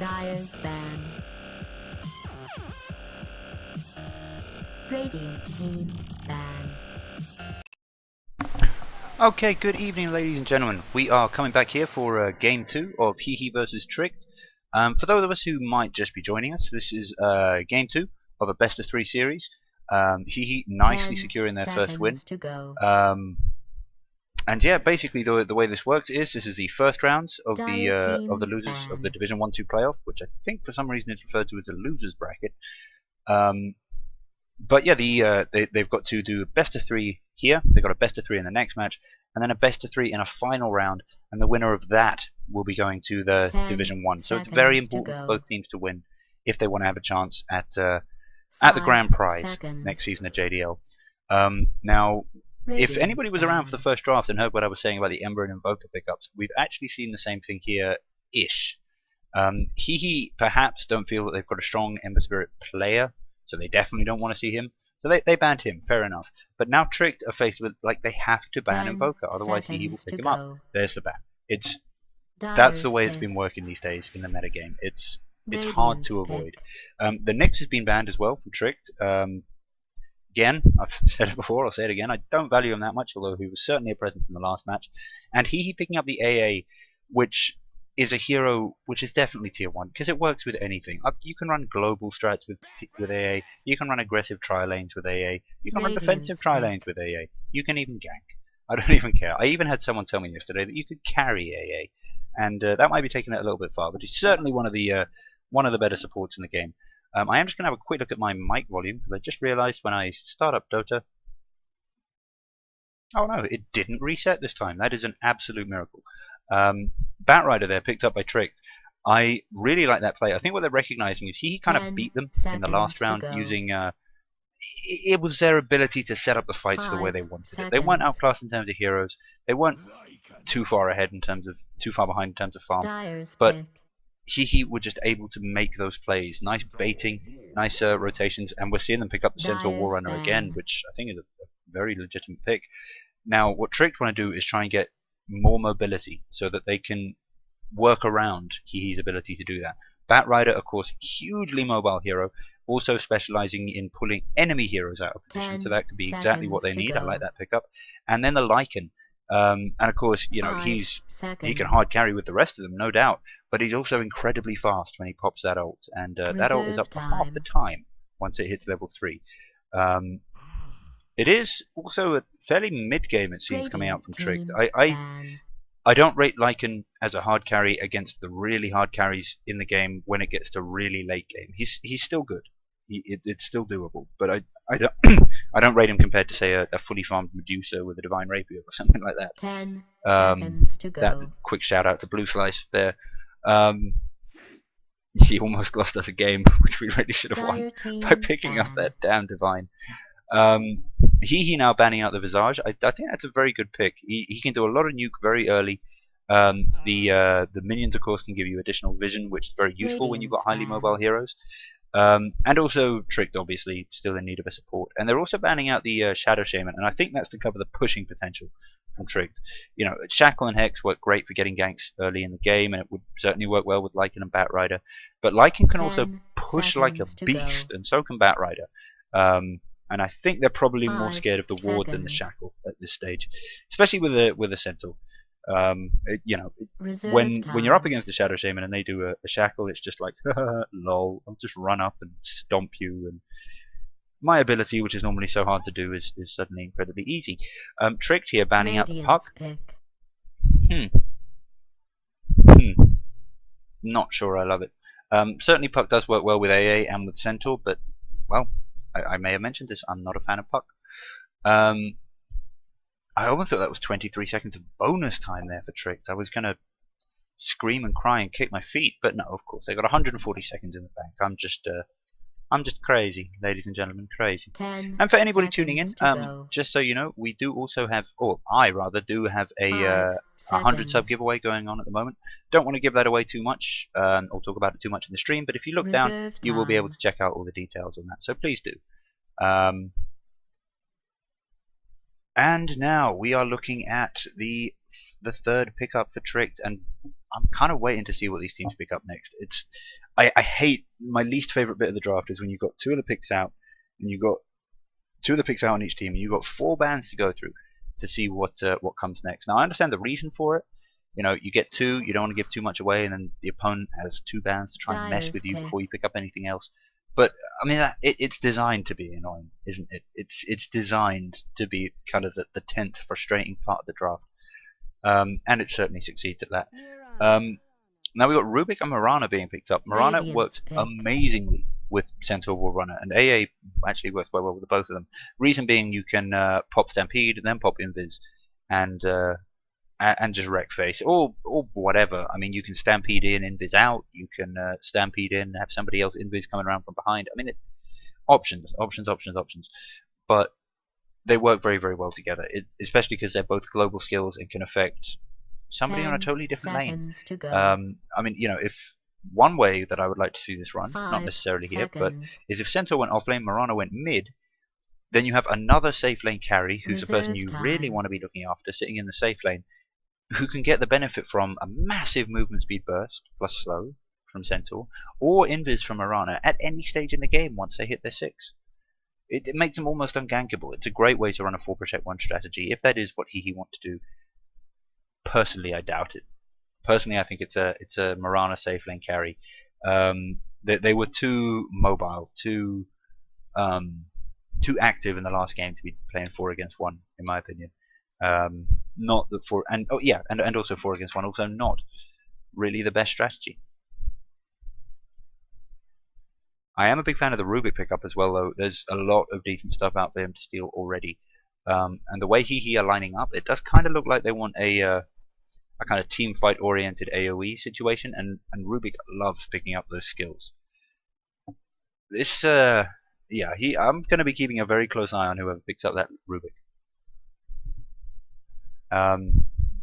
[SPEAKER 1] Dyer's ban. Radiant team ban.
[SPEAKER 2] Okay, good evening, ladies and gentlemen. We are coming back here for Game 2 of HeHe versus Tricked. For those of us who might just be joining us, this is Game 2 of a best of 3 series. HeHe nicely securing their first win.
[SPEAKER 1] To go.
[SPEAKER 2] And yeah, basically the way this works is this is the first rounds of the losers of the Division 1-2 playoff, which I think for some reason is referred to as a losers bracket. But yeah, they've got to do a best of 3 here. They've got a best of 3 in the next match, and then a best of 3 in a final round. And the winner of that will be going to the Division 1. So it's very important for both teams to win if they want to have a chance at the grand prize next season at JDL. Now, if anybody was around for the first draft and heard what I was saying about the Ember and Invoker pickups, we've actually seen the same thing here-ish. HeHe perhaps don't feel that they've got a strong Ember Spirit player, so they definitely don't want to see him. So they banned him, fair enough. But now Tricked are faced with, like, they have to ban Invoker, otherwise HeHe will pick him up. There's the ban. That's the way it's been working these days in the metagame. It's hard to avoid. The Nyx has been banned as well from Tricked. Again, I've said it before, I'll say it again, I don't value him that much, although he was certainly a presence in the last match. And HeHe picking up the AA, which is a hero which is definitely tier 1, because it works with anything. You can run global strats with AA, you can run aggressive tri-lanes with AA, you can run defensive tri-lanes with AA, you can even gank. I don't even care. I even had someone tell me yesterday that you could carry AA, and that might be taking it a little bit far, but he's certainly one of the better supports in the game. I am just going to have a quick look at my mic volume, because I just realized when I start up Dota, oh no, it didn't reset this time. That is an absolute miracle. Batrider there, picked up by Tricked. I really like that play. I think what they're recognizing is he kind of beat them in the last round using it was their ability to set up the fights the way they wanted it. They weren't outclassed in terms of heroes. They weren't too far behind in terms of farm. But HeHe were just able to make those plays. Nice baiting, nice rotations, and we're seeing them pick up the Centaur Warrunner again, which I think is a very legitimate pick. Now, what Tricked want to do is try and get more mobility so that they can work around HeHe's ability to do that. Batrider, of course, hugely mobile hero, also specializing in pulling enemy heroes out of position, so that could be exactly what they need. I like that pickup. And then the Lycan. And of course, you know, he can hard carry with the rest of them, no doubt, but he's also incredibly fast when he pops that ult, and that ult is up to half the time once it hits level 3. It is also a fairly mid-game, it seems, coming out from Tricked. I don't rate Lycan as a hard carry against the really hard carries in the game when it gets to really late game. He's still good. It's still doable, but I don't I don't rate him compared to, say, a fully farmed Medusa with a Divine Rapier or something like that.
[SPEAKER 1] 10 seconds to go.
[SPEAKER 2] That quick shout out to Blue Slice there. He almost lost us a game, which we really should have won by picking up that damn Divine. HeHe now banning out the Visage. I think that's a very good pick. He can do a lot of nuke very early. The minions, of course, can give you additional vision, which is very useful when you've got highly mobile heroes. And also Tricked, obviously, still in need of a support. And they're also banning out the Shadow Shaman, and I think that's to cover the pushing potential from Tricked. You know, Shackle and Hex work great for getting ganks early in the game, and it would certainly work well with Lycan and Batrider. But Lycan can also push like a beast, and so can Batrider. And I think they're probably more scared of the ward than the Shackle at this stage, especially with a Centaur. You know, when you're up against the Shadow Shaman and they do a Shackle, it's just like, lol, I'll just run up and stomp you, and my ability, which is normally so hard to do, is suddenly incredibly easy. Tricked here, banning out the Puck. Not sure I love it. Certainly Puck does work well with AA and with Centaur, but, well, I may have mentioned this, I'm not a fan of Puck. I almost thought that was 23 seconds of bonus time there for Tricked. I was going to scream and cry and kick my feet, but no, of course. They got 140 seconds in the bank. I'm just crazy, ladies and gentlemen, crazy. And for anybody tuning in, just so you know, we do also have, or I rather do have a 100 sub giveaway going on at the moment. Don't want to give that away too much, or talk about it too much in the stream, but if you look down, you will be able to check out all the details on that, so please do. And now we are looking at the third pickup for Tricked, and I'm kind of waiting to see what these teams pick up next. I hate, my least favorite bit of the draft is when you've got two of the picks out, and you've got two of the picks out on each team, and you've got 4 bans to go through to see what comes next. Now I understand the reason for it. You know, you get 2, you don't want to give too much away, and then the opponent has 2 bans to try and mess with you before you pick up anything else. But I mean, it's designed to be annoying, isn't it? It's designed to be kind of the 10th frustrating part of the draft, and it certainly succeeds at that. Now we've got Rubik and Marana being picked up. Marana works amazingly with Centaur War Runner, and AA actually works quite well with both of them. Reason being, you can pop Stampede, then pop Invis, and just wreck face, or whatever. I mean, you can Stampede in, Invis out. You can Stampede in, have somebody else Invis coming around from behind. I mean, options. But they work very, very well together, especially because they're both global skills and can affect somebody on a totally different lane. I mean, you know, if one way that I would like to see this run, not necessarily here, but is if Centaur went off lane, Marana went mid, then you have another safe lane carry, who's the person you really want to be looking after, sitting in the safe lane, who can get the benefit from a massive movement speed burst plus slow from Centaur, or Invis from Marana at any stage in the game once they hit their 6. It makes them almost ungankable. It's a great way to run a 4 protect 1 strategy, if that is what HeHe want to do. Personally, I doubt it. Personally, I think it's a Marana safe lane carry. They were too mobile, too active in the last game to be playing 4 against 1, in my opinion. Not the 4, and and also 4 against 1, also not really the best strategy. I am a big fan of the Rubik pickup as well, though. There's a lot of decent stuff out for him to steal already, and the way HeHe are lining up, it does kind of look like they want a kind of team fight oriented AOE situation, and Rubik loves picking up those skills. This yeah, I'm going to be keeping a very close eye on whoever picks up that Rubik.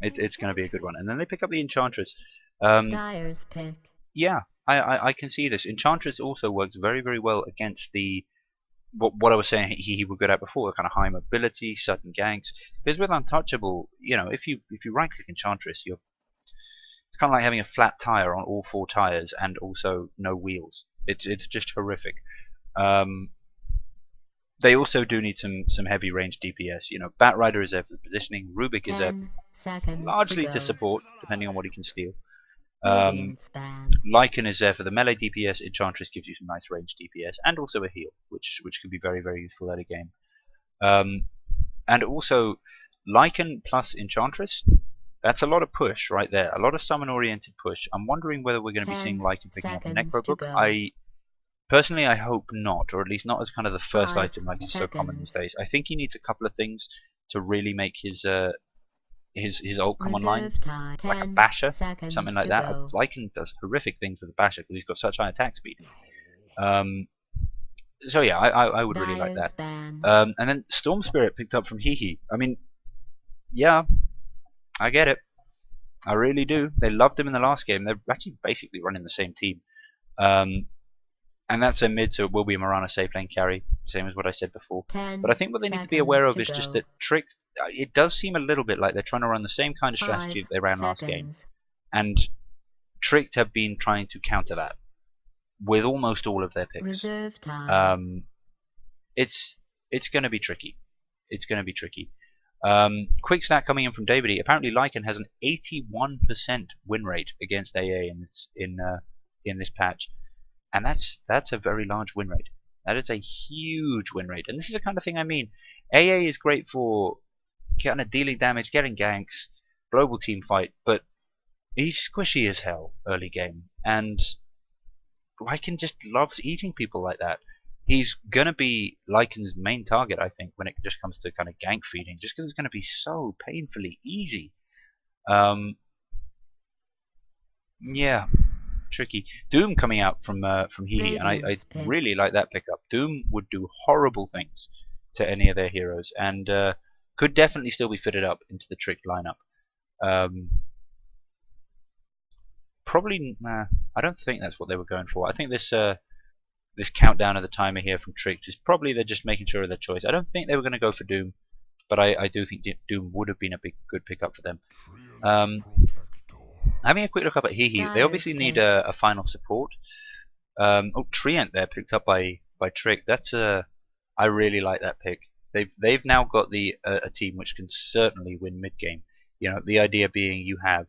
[SPEAKER 2] It's going to be a good one. And then they pick up the Enchantress.
[SPEAKER 1] Dyer's pick.
[SPEAKER 2] Yeah, I can see this. Enchantress also works very, very well against the what I was saying he was good at before, kind of high mobility, sudden ganks. Because with Untouchable, you know, if you right click Enchantress, it's kind of like having a flat tire on all 4 tires and also no wheels. It's just horrific. They also do need some heavy range DPS. You know, Batrider is there for the positioning. Rubik is there largely to support, depending on what he can steal. Lycan is there for the melee DPS. Enchantress gives you some nice range DPS and also a heal, which could be very, very useful at a game. And also Lycan plus Enchantress, that's a lot of push right there. A lot of summon oriented push. I'm wondering whether we're going to be seeing Lycan picking up a Necrobook. Personally, I hope not, or at least not as kind of the first item like is so common these days. I think he needs a couple of things to really make his ult come online, like a basher, something like that. Lycan does horrific things with a basher because he's got such high attack speed. So yeah, I would really like that. And then Storm Spirit picked up from HeHe. I mean, yeah, I get it. I really do. They loved him in the last game. They're actually basically running the same team. And that's a mid, so it will be a Marana safe lane carry, same as what I said before. But I think what they need to be aware of is just that Tricked, it does seem a little bit like they're trying to run the same kind of strategy that they ran last game. And Tricked have been trying to counter that with almost all of their picks. It's going to be tricky. It's going to be tricky. Quick stat coming in from David. Apparently Lycan has an 81% win rate against AA in this patch. And that's a very large win rate. That is a huge win rate. And this is the kind of thing I mean. AA is great for kind of dealing damage, getting ganks, global team fight, but he's squishy as hell early game. And Lycan just loves eating people like that. He's going to be Lycan's main target, I think, when it just comes to kind of gank feeding, just because it's going to be so painfully easy. Yeah. Tricky. Doom coming out from HeHe, and I really like that pickup. Doom would do horrible things to any of their heroes, and could definitely still be fitted up into the Tricked lineup. Probably, I don't think that's what they were going for. I think this countdown of the timer here from Tricked is probably they're just making sure of their choice. I don't think they were going to go for Doom. but I do think Doom would have been a good pickup for them. Having a quick look up at HeHe, they obviously need a final support. Oh, Treant there picked up by Trick. That's I really like that pick. They've now got a team which can certainly win mid game. You know, the idea being you have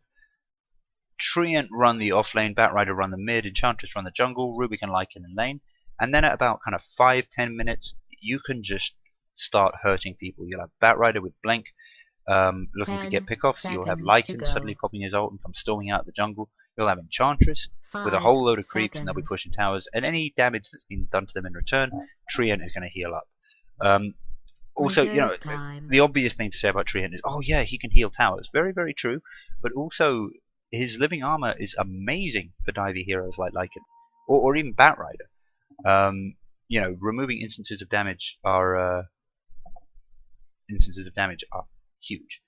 [SPEAKER 2] Treant run the off lane, Batrider run the mid, Enchantress run the jungle, Rubik and Lycan in lane, and then at about kind of 5-10 minutes, you can just start hurting people. You'll have Batrider with Blink, looking to get pickoffs. You'll have Lycan suddenly popping his ult and come storming out of the jungle. You'll have Enchantress with a whole load of creeps, and they'll be pushing towers. And any damage that's been done to them in return, Treant is going to heal up. Also, you know, the obvious thing to say about Treant is, oh yeah, he can heal towers. Very, very true. But also, his living armor is amazing for divey heroes like Lycan, or even Batrider. You know, removing instances of damage are huge.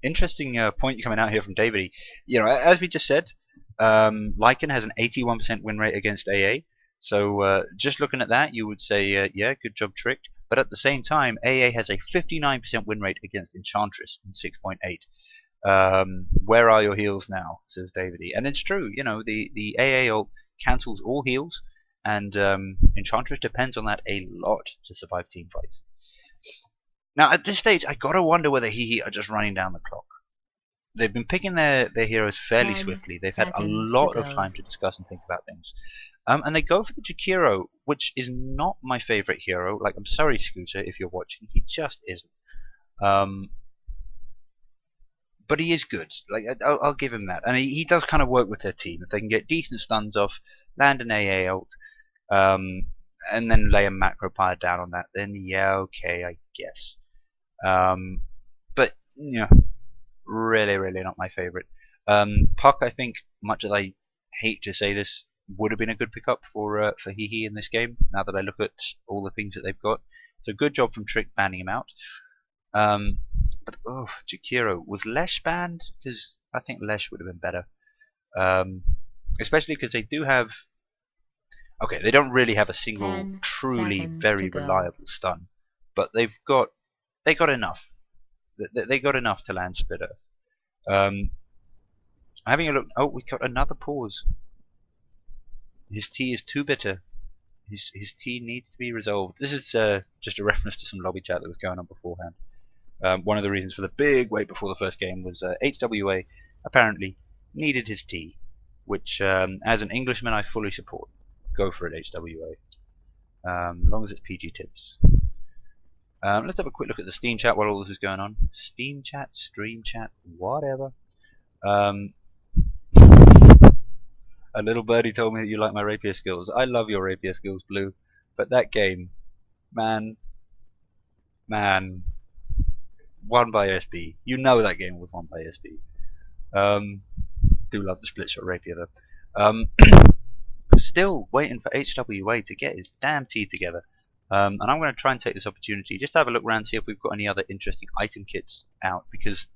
[SPEAKER 2] Interesting point coming out here from David. You know, as we just said, Lycan has an 81% win rate against AA. So just looking at that, you would say, yeah, good job, Tricked. But at the same time, AA has a 59% win rate against Enchantress in 6.8. Where are your heals now? Says David. And it's true. You know, the AA ult cancels all heals, and Enchantress depends on that a lot to survive team fights. Now, at this stage, I gotta wonder whether HeHe are just running down the clock. They've been picking their heroes fairly swiftly. They've had a lot of time to discuss and think about things. And they go for the Jakiro, which is not my favorite hero. Like, I'm sorry, Scooter, if you're watching. He just isn't. But he is good. Like, I'll give him that. And he does kind of work with their team. If they can get decent stuns off, land an AA ult, and then lay a macro pyre down on that, then yeah, okay, I guess. But, you know, really not my favorite. Puck, I think, much as I hate to say this, would have been a good pickup for HeHe in this game, now that I look at all the things that they've got. So good job from Trick banning him out. But oh, Jakiro, was Lesh banned? Because I think Lesh would have been better. Especially because they do have... Okay, they don't really have a single truly very reliable stun, but they got enough. They got enough to land Split Earth. Having a look, oh, we got another pause. His tea is too bitter. His tea needs to be resolved. This is just a reference to some lobby chat that was going on beforehand. One of the reasons for the big wait before the first game was HWA apparently needed his tea, which as an Englishman I fully support. Go for it, HWA. As long as it's PG tips. Let's have a quick look at the Steam chat while all this is going on. Steam chat, stream chat, whatever. A little birdie told me that you like my rapier skills. I love your rapier skills, Blue. But that game, man, won by SB. You know that game was won by SB. Do love the split shot rapier though. Still waiting for HWA to get his damn tea together. And I'm going to try and take this opportunity just to have a look around, see if we've got any other interesting item kits out. Because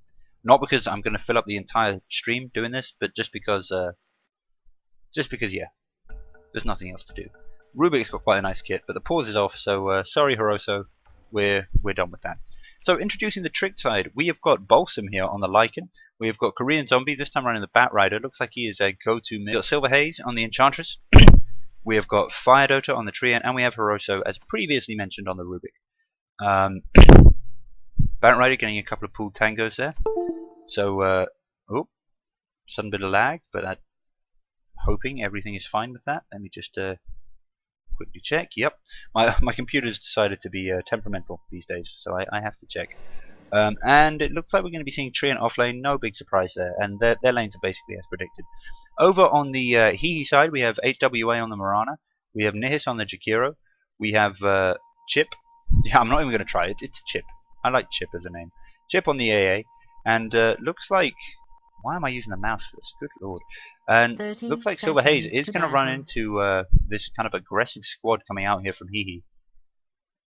[SPEAKER 2] not because I'm going to fill up the entire stream doing this, but just because yeah, there's nothing else to do. Rubik's got quite a nice kit, but the pause is off, so sorry Hiroso, we're done with that. So introducing the Trick side, we have got Balsam here on the Lycan. We have got Korean Zombie, this time running the Batrider. Looks like he is a go-to mid. We've got Silver Haze on the Enchantress. We have got Fire Dota on the Treant, and we have Hiroso, as previously mentioned, on the Rubik. Batrider getting a couple of pooled tangos there. So, oh, some bit of lag, but that, hoping everything is fine with that. Let me just quickly check. Yep, my computer's decided to be temperamental these days, so I have to check. And it looks like we're going to be seeing Treant offlane. No big surprise there, and their lanes are basically as predicted. Over on the HeHe side, we have HWA on the Mirana. We have Nihis on the Jakiro. We have Chip. Yeah, I'm not even going to try it. It's Chip. I like Chip as a name. Chip on the AA, and looks like. Why am I using the mouse for this? Good lord. And looks like Silver Haze is going to run into this kind of aggressive squad coming out here from HeHe.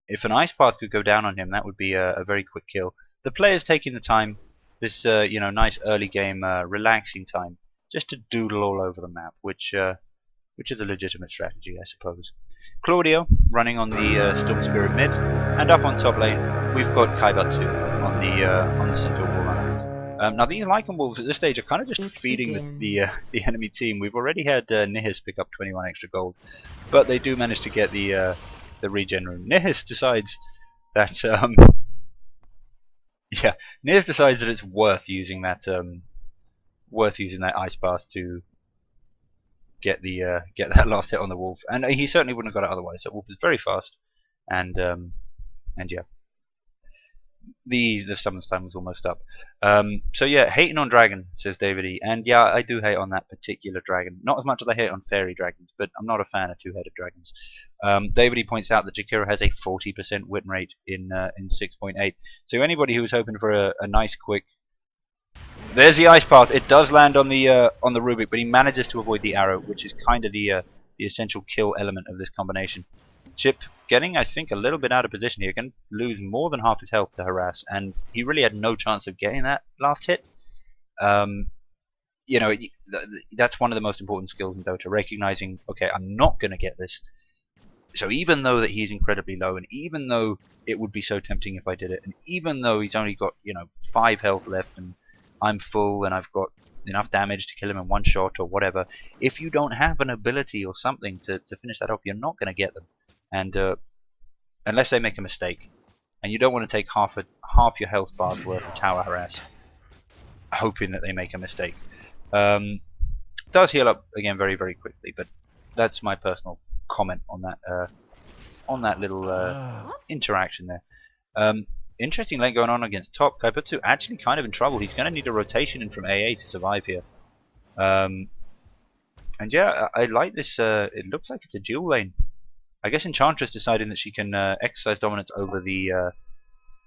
[SPEAKER 2] If an Ice Path could go down on him, that would be a very quick kill. The player's taking the time, this you know, nice early game, relaxing time, just to doodle all over the map, which is a legitimate strategy, I suppose. Claudio running on the Storm Spirit mid, and up on top lane we've got Kaibatsu on the Centaur Warrunner. Now these Lycan Wolves at this stage are kind of just
[SPEAKER 1] It
[SPEAKER 2] feeding
[SPEAKER 1] begins.
[SPEAKER 2] the enemy team. We've already had Nihis pick up 21 extra gold, but they do manage to get the regen room. Nihis decides that yeah, Nihis decides that it's worth using that ice path to get that last hit on the wolf, and he certainly wouldn't have got it otherwise. That wolf is very fast, and yeah, the summons time was almost up. So yeah, hating on dragon, says David E, and yeah, I do hate on that particular dragon. Not as much as I hate on fairy dragons, but I'm not a fan of two-headed dragons. David E points out that Jakiro has a 40% win rate in 6.8. So anybody who was hoping for a nice quick, there's the ice path. It does land on the Rubik, but he manages to avoid the arrow, which is kind of the essential kill element of this combination. Chip getting, I think, a little bit out of position here. Can lose more than half his health to harass, and he really had no chance of getting that last hit. You know, that's one of the most important skills in Dota, recognizing, okay, I'm not going to get this. So even though that he's incredibly low, and even though it would be so tempting if I did it, and even though he's only got 5 health left, and I'm full, and I've got enough damage to kill him in one shot or whatever, if you don't have an ability or something to finish that off, you're not going to get them. And unless they make a mistake, and you don't want to take half your health bar's worth of tower harass, hoping that they make a mistake. Does heal up again very, very quickly, but that's my personal comment on that little interaction there. Interesting lane going on against top. Kaibutsu actually kind of in trouble. He's going to need a rotation in from AA to survive here. And yeah, I like this. It looks like it's a dual lane. I guess Enchantress deciding that she can exercise dominance over the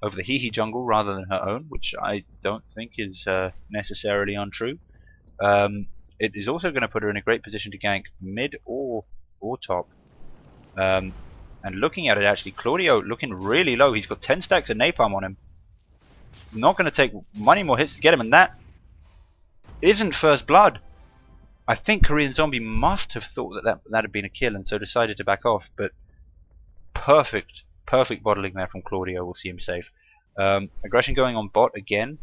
[SPEAKER 2] HeHe jungle rather than her own, which I don't think is necessarily untrue. It is also going to put her in a great position to gank mid or top. And looking at it, actually, Claudio looking really low. He's got 10 stacks of napalm on him. Not going to take many more hits to get him, and that isn't first blood. I think Korean Zombie must have thought that had been a kill, and so decided to back off. But perfect bottling there from Claudio will see him safe. Aggression going on bot again.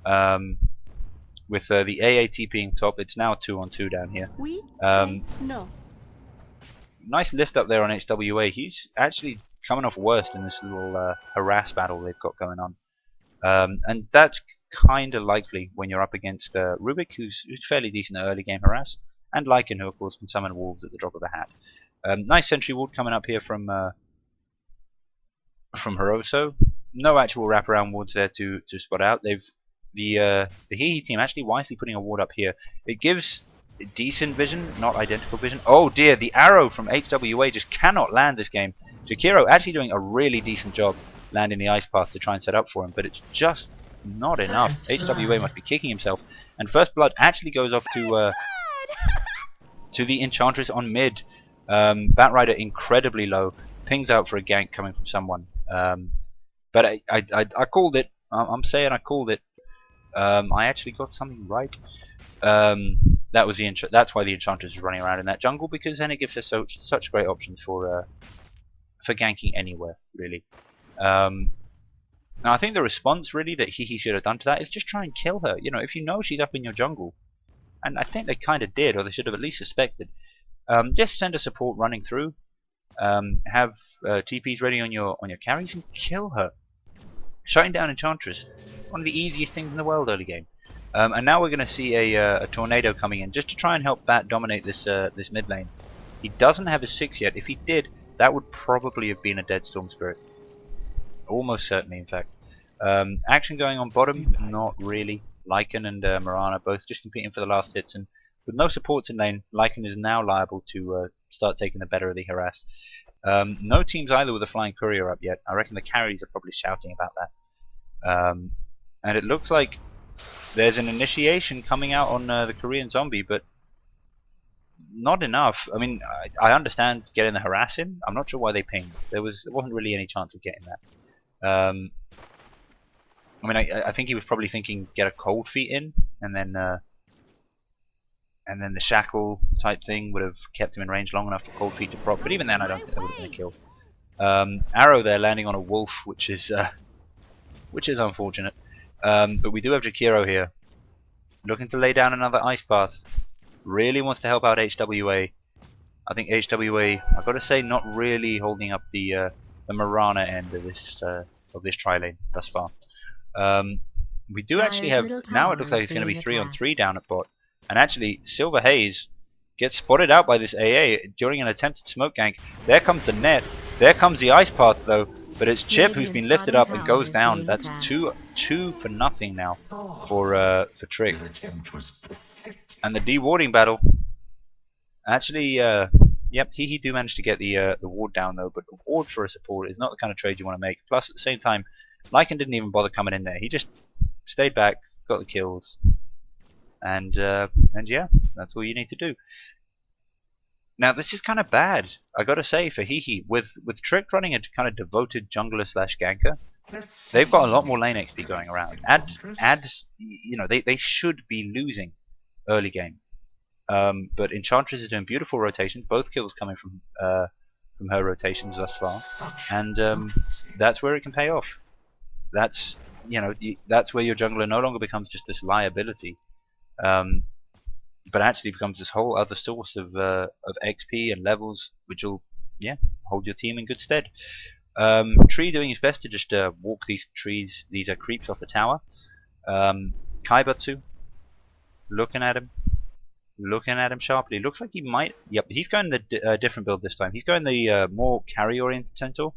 [SPEAKER 2] With the AA TPing top, it's now 2-on-2 down here.
[SPEAKER 1] We say no.
[SPEAKER 2] Nice lift up there on HWA. He's actually coming off worst in this little harass battle they've got going on. And that's kind of likely when you're up against Rubik, who's fairly decent at early game harass, and Lycan, who of course can summon wolves at the drop of a hat. Nice sentry ward coming up here from Hiroso. No actual wraparound wards there to spot out. The HeHe team actually wisely putting a ward up here. It gives decent vision, not identical vision. Oh dear, the arrow from HWA just cannot land this game. Jakiro actually doing a really decent job landing the ice path to try and set up for him, but it's just not enough. HWA must be kicking himself, and first blood actually goes off to the Enchantress on mid. Batrider incredibly low, pings out for a gank coming from someone. But I called it. I'm saying I called it. I actually got something right. That's why the Enchantress is running around in that jungle, because then it gives her such great options for ganking anywhere, really. Now I think the response really that HeHe should have done to that is just try and kill her. If you know she's up in your jungle, and I think they kind of did, or they should have at least suspected. Just send a support running through. Have TPs ready on your carries and kill her. Shutting down Enchantress, one of the easiest things in the world early game. And now we're going to see a tornado coming in just to try and help Bat dominate this mid lane. He doesn't have his 6 yet. If he did, that would probably have been a dead Storm Spirit. Almost certainly, in fact. Action going on bottom, not really. Lycan and Marana both just competing for the last hits, and with no supports in lane, Lycan is now liable to start taking the better of the harass. No teams either with a flying courier up yet. I reckon the carries are probably shouting about that. And it looks like there's an initiation coming out on the Korean Zombie, but not enough. I mean, I understand getting the harass in. I'm not sure why they pinged. There wasn't really any chance of getting that. I mean, I think he was probably thinking get a cold feet in, and then and then the shackle type thing would have kept him in range long enough for cold feet to proc, but even then I don't think that would have been a kill. Arrow there landing on a wolf, which is unfortunate. But we do have Jakiro here, looking to lay down another ice path. Really wants to help out HWA. I think HWA, I've got to say, not really holding up the Marana end of this tri-lane thus far. We do actually have, now it looks like it's going to be 3-on-3 down at bot. And actually, Silver Haze gets spotted out by this AA during an attempted smoke gank. There comes the net. There comes the ice path though. But it's Chip who's been lifted up and goes down. That's two for nothing now for Tricked. And the dewarding battle. Actually, yep, HeHe do manage to get the ward down though. But a ward for a support is not the kind of trade you want to make. Plus, at the same time, Lycan didn't even bother coming in there. He just stayed back, got the kills. And yeah, that's all you need to do. Now this is kind of bad, I gotta say, for HeHe. With Tricked running a kind of devoted jungler slash ganker, they've got a lot more lane XP going around. You know, they should be losing early game. But Enchantress is doing beautiful rotations, both kills coming from her rotations thus far, and that's where it can pay off. That's, you know, that's where your jungler no longer becomes just this liability. But actually becomes this whole other source of XP and levels, which will, yeah, hold your team in good stead. Tree doing his best to just walk these trees, these creeps off the tower. Kaibatsu looking at him sharply. Looks like he might. Yep, he's going the different build this time. He's going the more carry-oriented Centaur,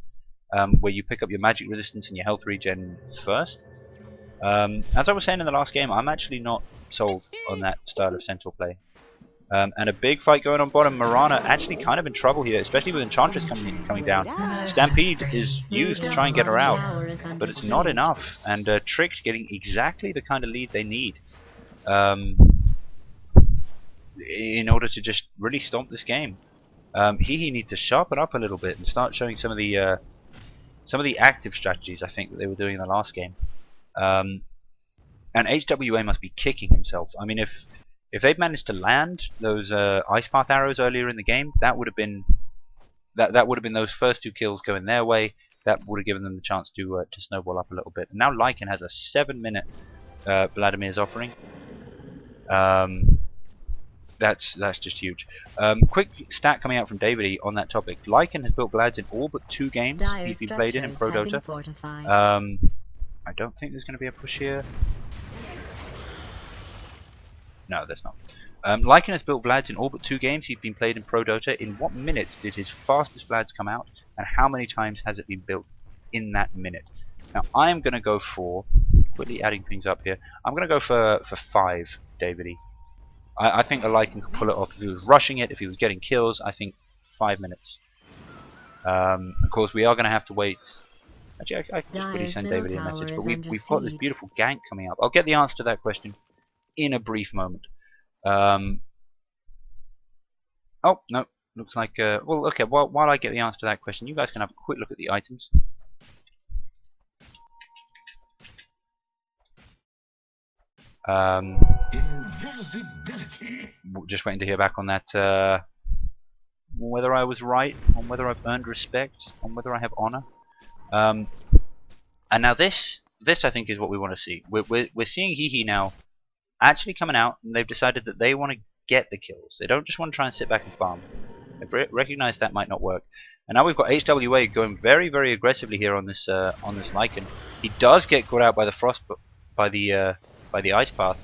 [SPEAKER 2] where you pick up your magic resistance and your health regen first. As I was saying in the last game, I'm actually not sold on that style of Centaur play. And a big fight going on bottom. Marana actually kind of in trouble here, especially with Enchantress coming down. Stampede is used to try and get her out, but it's not enough. And Tricked getting exactly the kind of lead they need in order to just really stomp this game. HeHe needs to sharpen up a little bit and start showing some of the active strategies I think that they were doing in the last game. And HWA must be kicking himself. I mean, if they'd managed to land those ice path arrows earlier in the game, that would have been those first two kills going their way. That would have given them the chance to snowball up a little bit. And now Lycan has a 7-minute Vladimir's offering. That's just huge. Quick stat coming out from David on that topic. Lycan has built Vlads in all but 2 games he's been played in Pro Dota. I don't think there's going to be a push here. No, there's not. Lycan has built Vlads in all but 2 games he's been played in Pro Dota. In what minutes did his fastest Vlads come out, and how many times has it been built in that minute? Now I'm going to go for, quickly adding things up here, I'm going to go for 5, Davide. I think a Lycan could pull it off if he was rushing it, if he was getting kills. I think 5 minutes. Of course, we are going to have to wait. Actually, I can just quickly send David a message, but we've got this beautiful gank coming up. I'll get the answer to that question in a brief moment. Oh, no. Looks like... well, okay, while I get the answer to that question, you guys can have a quick look at the items.
[SPEAKER 3] Invisibility.
[SPEAKER 2] Just waiting to hear back on that, whether I was right, on whether I've earned respect, on whether I have honor. And now this I think is what we want to see. We're seeing HeHe now actually coming out, and they've decided that they want to get the kills. They don't just want to try and sit back and farm. They've recognized that might not work. And now we've got HWA going very, very aggressively here on this Lycan. He does get caught out by the frost, by the ice path.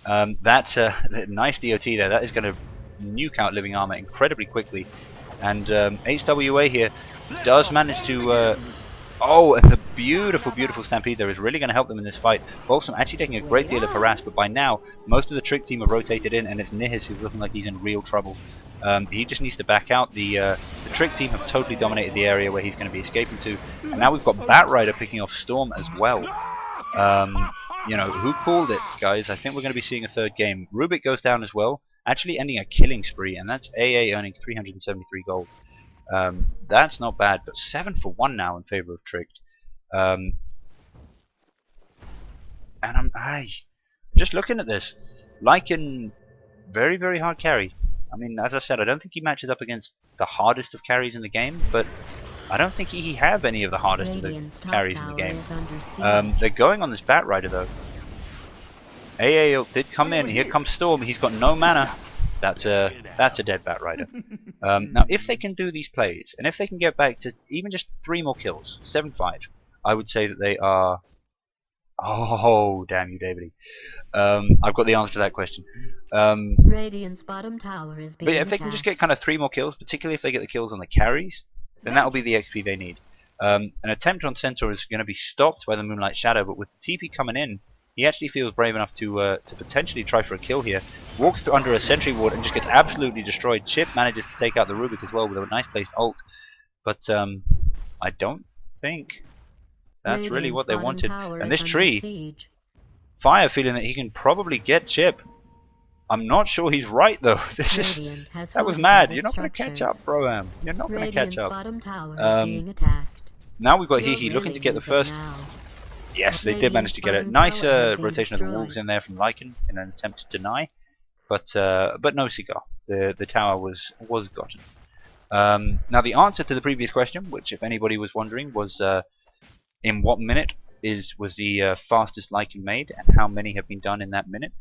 [SPEAKER 2] That's a nice DOT there. That is going to nuke out living armor incredibly quickly. And HWA here does manage to... oh, and the beautiful, beautiful Stampede there is really going to help them in this fight. Volsum actually taking a great deal of harass, but by now, most of the Trick team have rotated in, and it's Nihis who's looking like he's in real trouble. He just needs to back out. The Trick team have totally dominated the area where he's going to be escaping to. And now we've got Batrider picking off Storm as well. You know, who called it, guys? I think we're going to be seeing a 3rd game. Rubik goes down as well, actually ending a killing spree, and that's AA earning 373 gold. That's not bad, but 7 for 1 now in favor of Tricked. And I'm just looking at this. Lycan, very, very hard carry. I mean, as I said, I don't think he matches up against the hardest of carries in the game, but I don't think he have any of the hardest of the carries in the game. They're going on this Batrider though. AA ult did come in. Here comes Storm. He's got no mana. That's a dead Batrider. Now, if they can do these plays, and if they can get back to even just 3 more kills, 7-5, I would say that they are. Oh, damn you, David. I've got the answer to that question.
[SPEAKER 1] Radiant's bottom tower is being
[SPEAKER 2] But yeah, if they can just get kind of 3 more kills, particularly if they get the kills on the carries, then that'll be the XP they need. An attempt on Centaur is going to be stopped by the Moonlight Shadow, but with the TP coming in, he actually feels brave enough to potentially try for a kill here. Walks through under a sentry ward and just gets absolutely destroyed. Chip manages to take out the Rubik as well with a nice placed ult, but I don't think that's really what they wanted. And this tree, Fire feeling that he can probably get Chip. I'm not sure he's right though. That was mad. You're not going to catch up, Broham. You're not going to catch up. Now we've got HeHe looking to get the first. Yes, they did manage to get it. Nice rotation of the wolves in there from Lycan in an attempt to deny, but no cigar. The tower was gotten. Now the answer to the previous question, which if anybody was wondering, was in what minute was the fastest Lycan made, and how many have been done in that minute?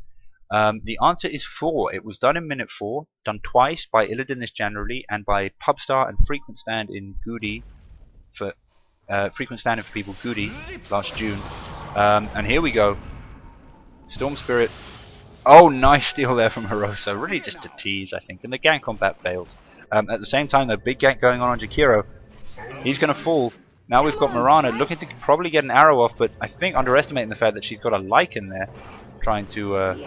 [SPEAKER 2] The answer is 4. It was done in minute 4, done twice by Illidan this January, and by Pubstar and Frequent Stand in Goody for Frequent Standing for People Goody last June. And here we go. Storm Spirit. Oh, nice steal there from Hirosa. Really just a tease, I think. And the gank combat fails. At the same time, the big gank going on Jakiro. He's going to fall. Now we've got Mirana looking to probably get an arrow off, but I think underestimating the fact that she's got a Lycan there, trying to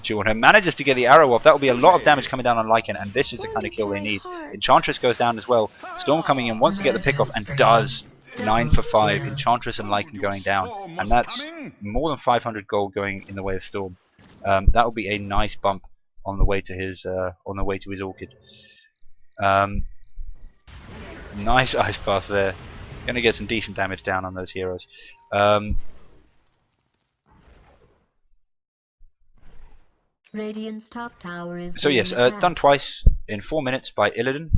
[SPEAKER 2] chew on her. Manages to get the arrow off. That will be a lot of damage coming down on Lycan, and this is the kind of kill they need. Enchantress goes down as well. Storm coming in, wants to get the pick off, and does. 9 for 5. Enchantress and Lycan going down, and that's more than 500 gold going in the way of Storm. That will be a nice bump on the way to his Orchid. Nice ice path there. Gonna get some decent damage down on those heroes.
[SPEAKER 1] Radiant's top tower is
[SPEAKER 2] So yes, done twice in 4 minutes by Illidan,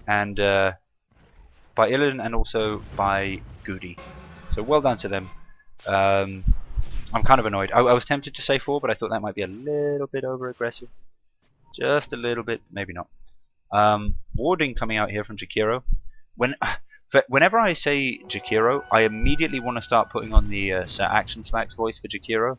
[SPEAKER 2] and also by Goody. So well done to them. I'm kind of annoyed. I was tempted to say 4, but I thought that might be a little bit over aggressive. Just a little bit, maybe not. Warding coming out here from Jakiro. Whenever I say Jakiro, I immediately want to start putting on the Sir Action Slacks voice for Jakiro.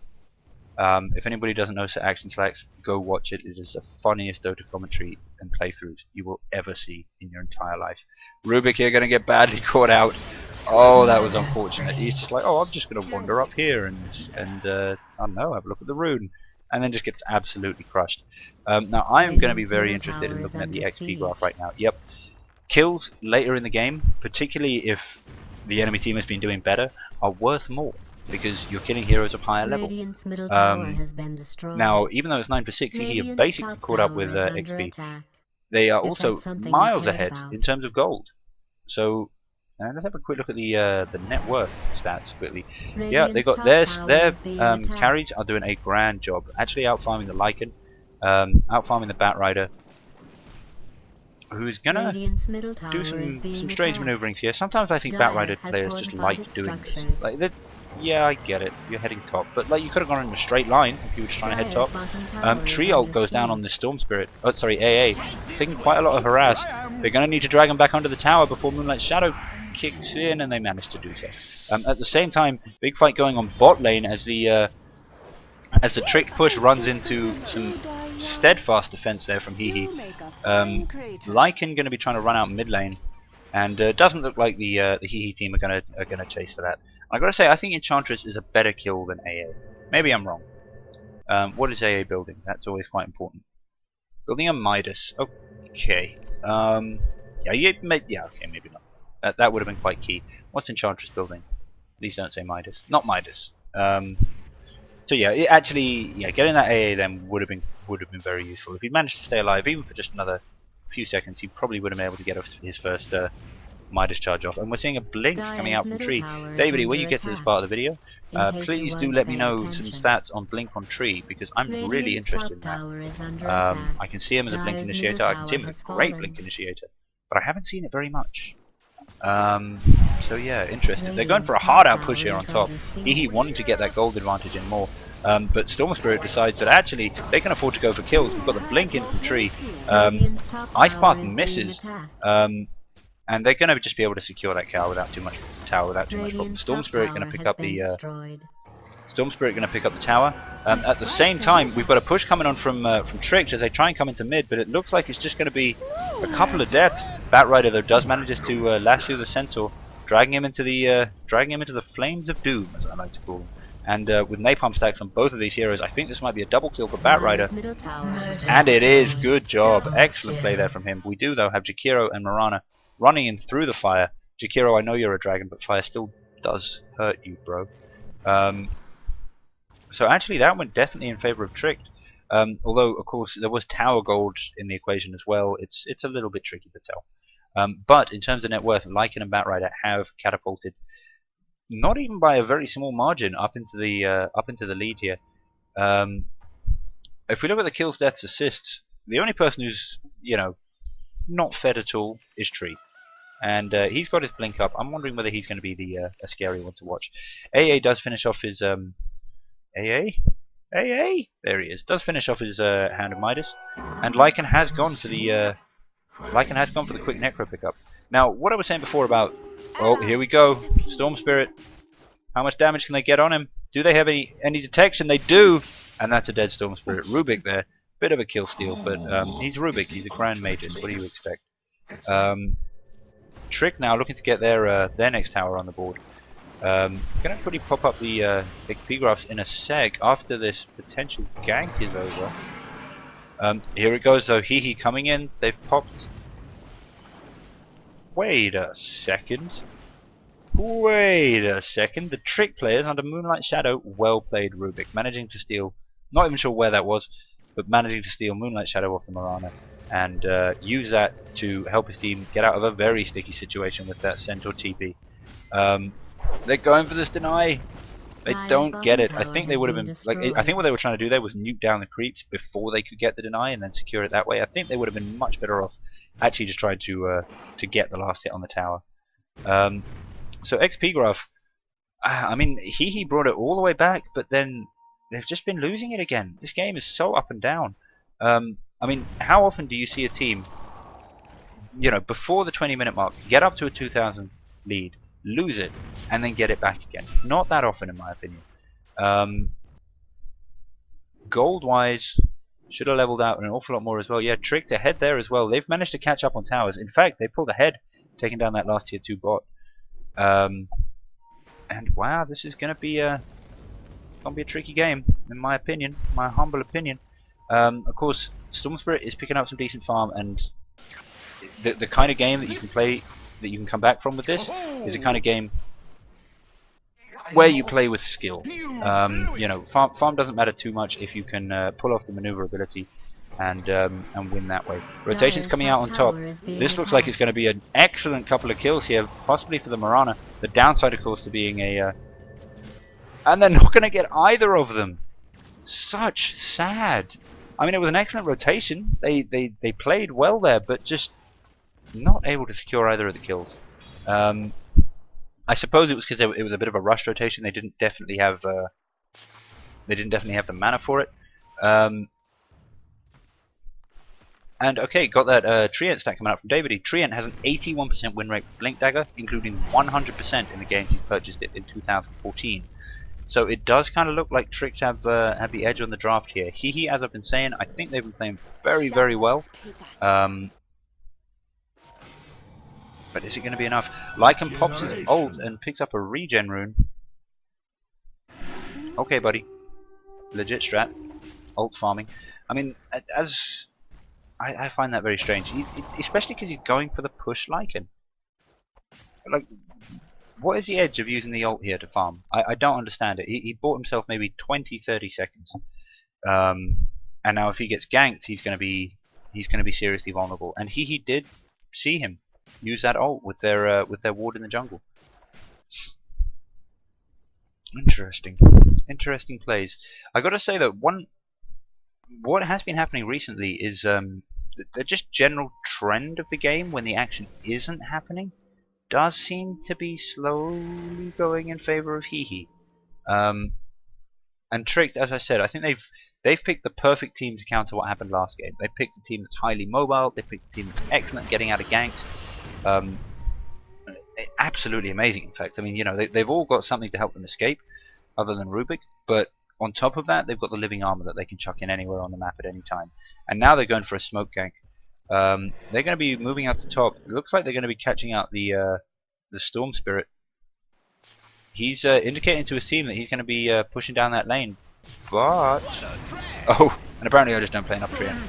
[SPEAKER 2] If anybody doesn't know Sir Action Slacks, go watch it. It is the funniest Dota commentary and playthroughs you will ever see in your entire life. Rubik here going to get badly caught out. Oh, that was unfortunate. He's just like, oh, I'm just going to wander up here and I don't know, have a look at the rune, and then just gets absolutely crushed. Now I am going to be very interested in looking at the XP graph right now. Yep, kills later in the game, particularly if the enemy team has been doing better, are worth more, because you're killing heroes of higher level.
[SPEAKER 1] Middle tower has been destroyed.
[SPEAKER 2] Now, even though it's 9 for 6, he have basically caught up with XP. They are also miles ahead in terms of gold. So let's have a quick look at the net worth stats quickly. Yeah, they got their carries are doing a grand job. Actually out farming the Lycan, out farming the Batrider, who's gonna do some strange maneuverings here. Sometimes I think Batrider players just like doing this. Like, yeah, I get it. You're heading top, but like you could have gone in a straight line if you were just trying to head top. Tree ult goes down on the Storm Spirit. Oh, sorry, AA. Taking quite a lot of harass. They're gonna need to drag him back under the tower before Moonlight Shadow kicks in, and they manage to do so. At the same time, big fight going on bot lane as the trick push runs into some steadfast defense there from HeHe. Lycan going to be trying to run out mid lane, and doesn't look like the HeHe team are gonna chase for that. I gotta say, I think Enchantress is a better kill than AA. Maybe I'm wrong. What is AA building? That's always quite important. Building a Midas. Okay. Yeah, okay, maybe not. That would have been quite key. What's Enchantress building? Please don't say Midas. Not Midas. So yeah, getting that AA then would have been very useful. If he managed to stay alive, even for just another few seconds, he probably would have been able to get off his first Midas charge off, and we're seeing a blink coming out from tree. Davey, when you get to this part of the video, please do let me know some stats on blink on tree, because I'm really interested in that. I can see him as a blink initiator, I can see him as a great blink initiator, but I haven't seen it very much. So yeah, interesting. They're going for a hard out push here on top. HeHe wanting to get that gold advantage in more. But Storm Spirit decides that actually they can afford to go for kills. We've got the blink in from tree. Ice Path misses. And they're going to just be able to secure that tower without too much problem. Storm Spirit going to pick up the tower. At the same time, we've got a push coming on from Tricked as they try and come into mid, but it looks like it's just going to be a couple of deaths. Batrider though does manages to lasso the Centaur, dragging him into the flames of doom, as I like to call them. And with napalm stacks on both of these heroes, I think this might be a double kill for Batrider. And it is. Good job. Excellent play there from him. We do though have Jakiro and Mirana running in through the fire. Jakiro, I know you're a dragon, but fire still does hurt you, bro. So actually that went definitely in favor of Tricked. Although of course there was tower gold in the equation as well. It's a little bit tricky to tell. But in terms of net worth, Lycan and Batrider have catapulted, not even by a very small margin, up into the lead here. If we look at the kills, deaths, assists, the only person who's not fed at all is Tree, and he's got his blink up. I'm wondering whether he's going to be a scary one to watch. AA does finish off his AA. There he is. Does finish off his Hand of Midas, and Lycan has gone for the quick necro pickup. Now, what I was saying before about, oh, here we go, Storm Spirit. How much damage can they get on him? Do they have any detection? They do, and that's a dead Storm Spirit. Rubik there, bit of a kill steal, but he's Rubik. He's a Grand Magus. What do you expect? Trick now looking to get their next tower on the board. Gonna pretty pop up the XP graphs in a sec after this potential gank is over. Here it goes though. HeHe coming in. They've popped. Wait a second. The Trick players under Moonlight Shadow, well played Rubik, managing to steal. Not even sure where that was, but managing to steal Moonlight Shadow off the Mirana and use that to help his team get out of a very sticky situation with that Centaur TP. They're going for this deny. They don't get it. I think they would have been I think what they were trying to do there was nuke down the creeps before they could get the deny and then secure it that way. I think they would have been much better off actually just trying to get the last hit on the tower. So XP graph. I mean, HeHe brought it all the way back, but then they've just been losing it again. This game is so up and down. I mean, how often do you see a team, before the 20-minute mark, get up to a 2,000 lead, lose it, and then get it back again? Not that often, in my opinion. Gold-wise, should have leveled out an awful lot more as well. Yeah, Tricked ahead there as well. They've managed to catch up on towers. In fact, they pulled ahead, taking down that last tier 2 bot. And wow, this is gonna be a tricky game, in my opinion, my humble opinion. Of course, Storm Spirit is picking up some decent farm, and the kind of game that you can play, that you can come back from with this, is a kind of game where you play with skill. Farm doesn't matter too much if you can pull off the maneuverability and win that way. Rotation's coming out on top. This looks like it's going to be an excellent couple of kills here, possibly for the Mirana. The downside, of course, to being and they're not going to get either of them. Such sad. I mean, it was an excellent rotation. They played well there, but just not able to secure either of the kills. I suppose it was because it was a bit of a rush rotation. They didn't definitely have the mana for it. And okay, got that Treant stat coming out from David. Treant has an 81% win rate with Blink Dagger, including 100% in the games he's purchased it in 2014. So it does kind of look like Tricked have the edge on the draft here. HeHe, as I've been saying, I think they've been playing very, very well. But is it going to be enough? Lycan pops his ult and picks up a regen rune. Okay, buddy. Legit strat. Ult farming. I mean, I find that very strange, especially because he's going for the push Lycan. Like, what is the edge of using the ult here to farm? I don't understand it. He bought himself maybe 20-30 seconds, and now if he gets ganked, he's going to be seriously vulnerable. And HeHe did see him. use that ult with their ward in the jungle. Interesting plays. I got to say that what has been happening recently is the just general trend of the game when the action isn't happening does seem to be slowly going in favor of HeHe. And Tricked, as I said, I think they've picked the perfect team to counter what happened last game. They picked a team that's highly mobile. They picked a team that's excellent at getting out of ganks. Absolutely amazing, in fact. I mean, you know, they've all got something to help them escape, other than Rubik. But on top of that, they've got the living armor that they can chuck in anywhere on the map at any time. And now they're going for a smoke gank. They're going to be moving up to top. It looks like they're going to be catching out the Storm Spirit. He's indicating to his team that he's going to be pushing down that lane. But oh, and apparently I just don't play enough Treant.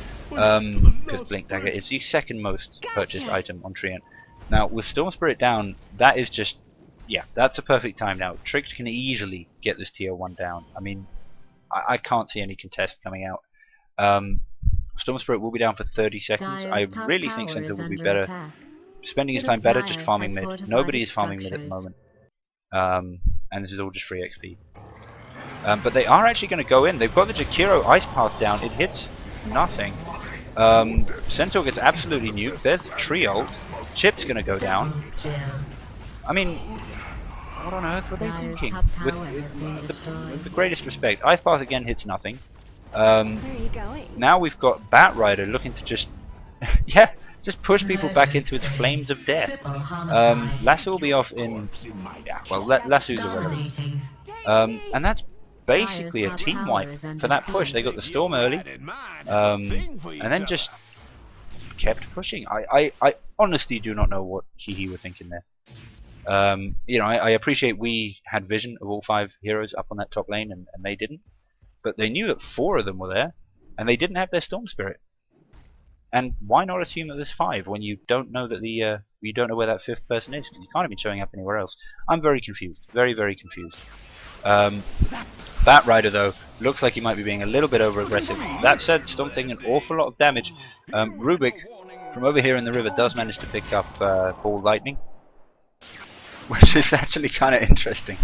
[SPEAKER 2] Because Blink Dagger is the second most purchased item on Treant. Now with Storm Spirit down, that is just, yeah, that's a perfect time now. Tricked can easily get this tier 1 down. I mean, I can't see any contest coming out. Storm Spirit will be down for 30 seconds. I really think Center will be better spending his time better just farming mid. Nobody is farming mid at the moment. And this is all just free XP. But they are actually going to go in. They've got the Jakiro Ice Path down. It hits nothing. Centaur gets absolutely nuked. There's the tree ult. Chip's going to go down. I mean, what on earth were they thinking? With the greatest respect. Ice Path again hits nothing. Now we've got Bat Rider looking to just yeah, just push people back into its flames of death. Lasso will be off in, yeah, well, Lasso's irrelevant. And that's basically a team wipe for that push. They got the Storm early, and then just kept pushing. I honestly do not know what HeHe were thinking there. You know, I appreciate we had vision of all 5 heroes up on that top lane, and they didn't. But they knew that 4 of them were there, and they didn't have their Storm Spirit. And why not assume that there's 5 when you don't know that you don't know where that 5th person is, because you can't have been showing up anywhere else. I'm very confused, very confused. Bat Rider though looks like he might be being a little bit over aggressive. That said, Storm taking an awful lot of damage. Rubik from over here in the river does manage to pick up Ball Lightning, which is actually kind of interesting.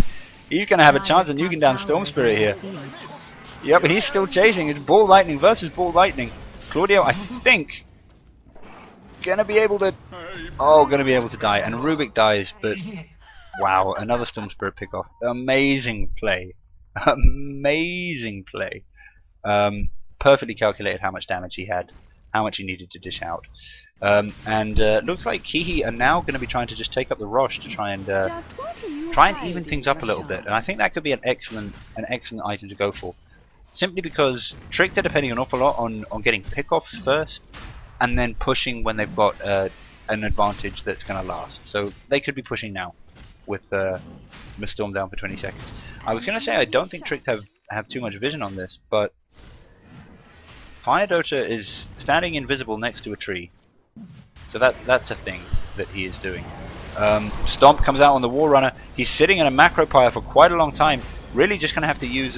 [SPEAKER 2] He's going to have a chance of nuking down Storm Spirit here. Yep, but he's still chasing. It's Ball Lightning versus Ball Lightning. Claudio, I think, gonna be able to die, and Rubik dies. But wow, another Storm Spirit pick off. Amazing play, amazing play. Perfectly calculated how much damage he had, how much he needed to dish out. And looks like HeHe are now going to be trying to just take up the Rosh to try and even things up a little bit. And I think that could be an excellent item to go for. Simply because Tricked are depending an awful lot on getting pickoffs first, and then pushing when they've got an advantage that's going to last. So they could be pushing now with Storm down for 20 seconds. I was going to say I don't think Tricked have too much vision on this, but FireDota is standing invisible next to a tree. So that's a thing that he is doing. Stomp comes out on the War Runner. He's sitting in a macro pyre for quite a long time. Really just going to have to use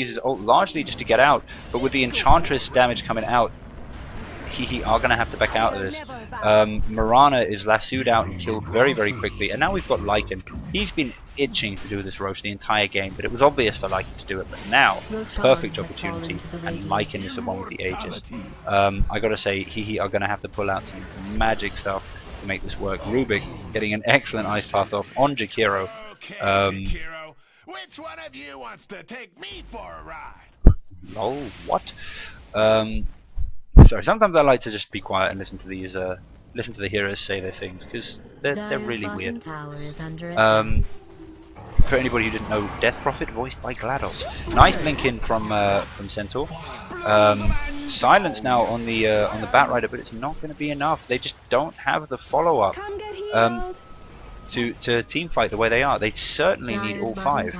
[SPEAKER 2] his ult largely just to get out, but with the Enchantress damage coming out, HeHe are going to have to back out of this. Mirana is lassoed out and killed very quickly, and now we've got Lycan. He's been itching to do this Rosh the entire game, but it was obvious for Lycan to do it, but now, perfect opportunity, and Lycan is the one with the Aegis. I gotta say, HeHe are going to have to pull out some magic stuff to make this work. Rubik getting an excellent Ice Path off on Jakiro.
[SPEAKER 3] Which one of you wants to take me for a ride?
[SPEAKER 2] Oh, what? Sorry, sometimes I like to just be quiet and listen to the heroes say their things, because they're really weird. For anybody who didn't know, Death Prophet voiced by GLaDOS. Nice blink in from Centaur. Silence now on the Bat Rider, but it's not going to be enough. They just don't have the follow up. To team fight the way they are. They certainly need all 5.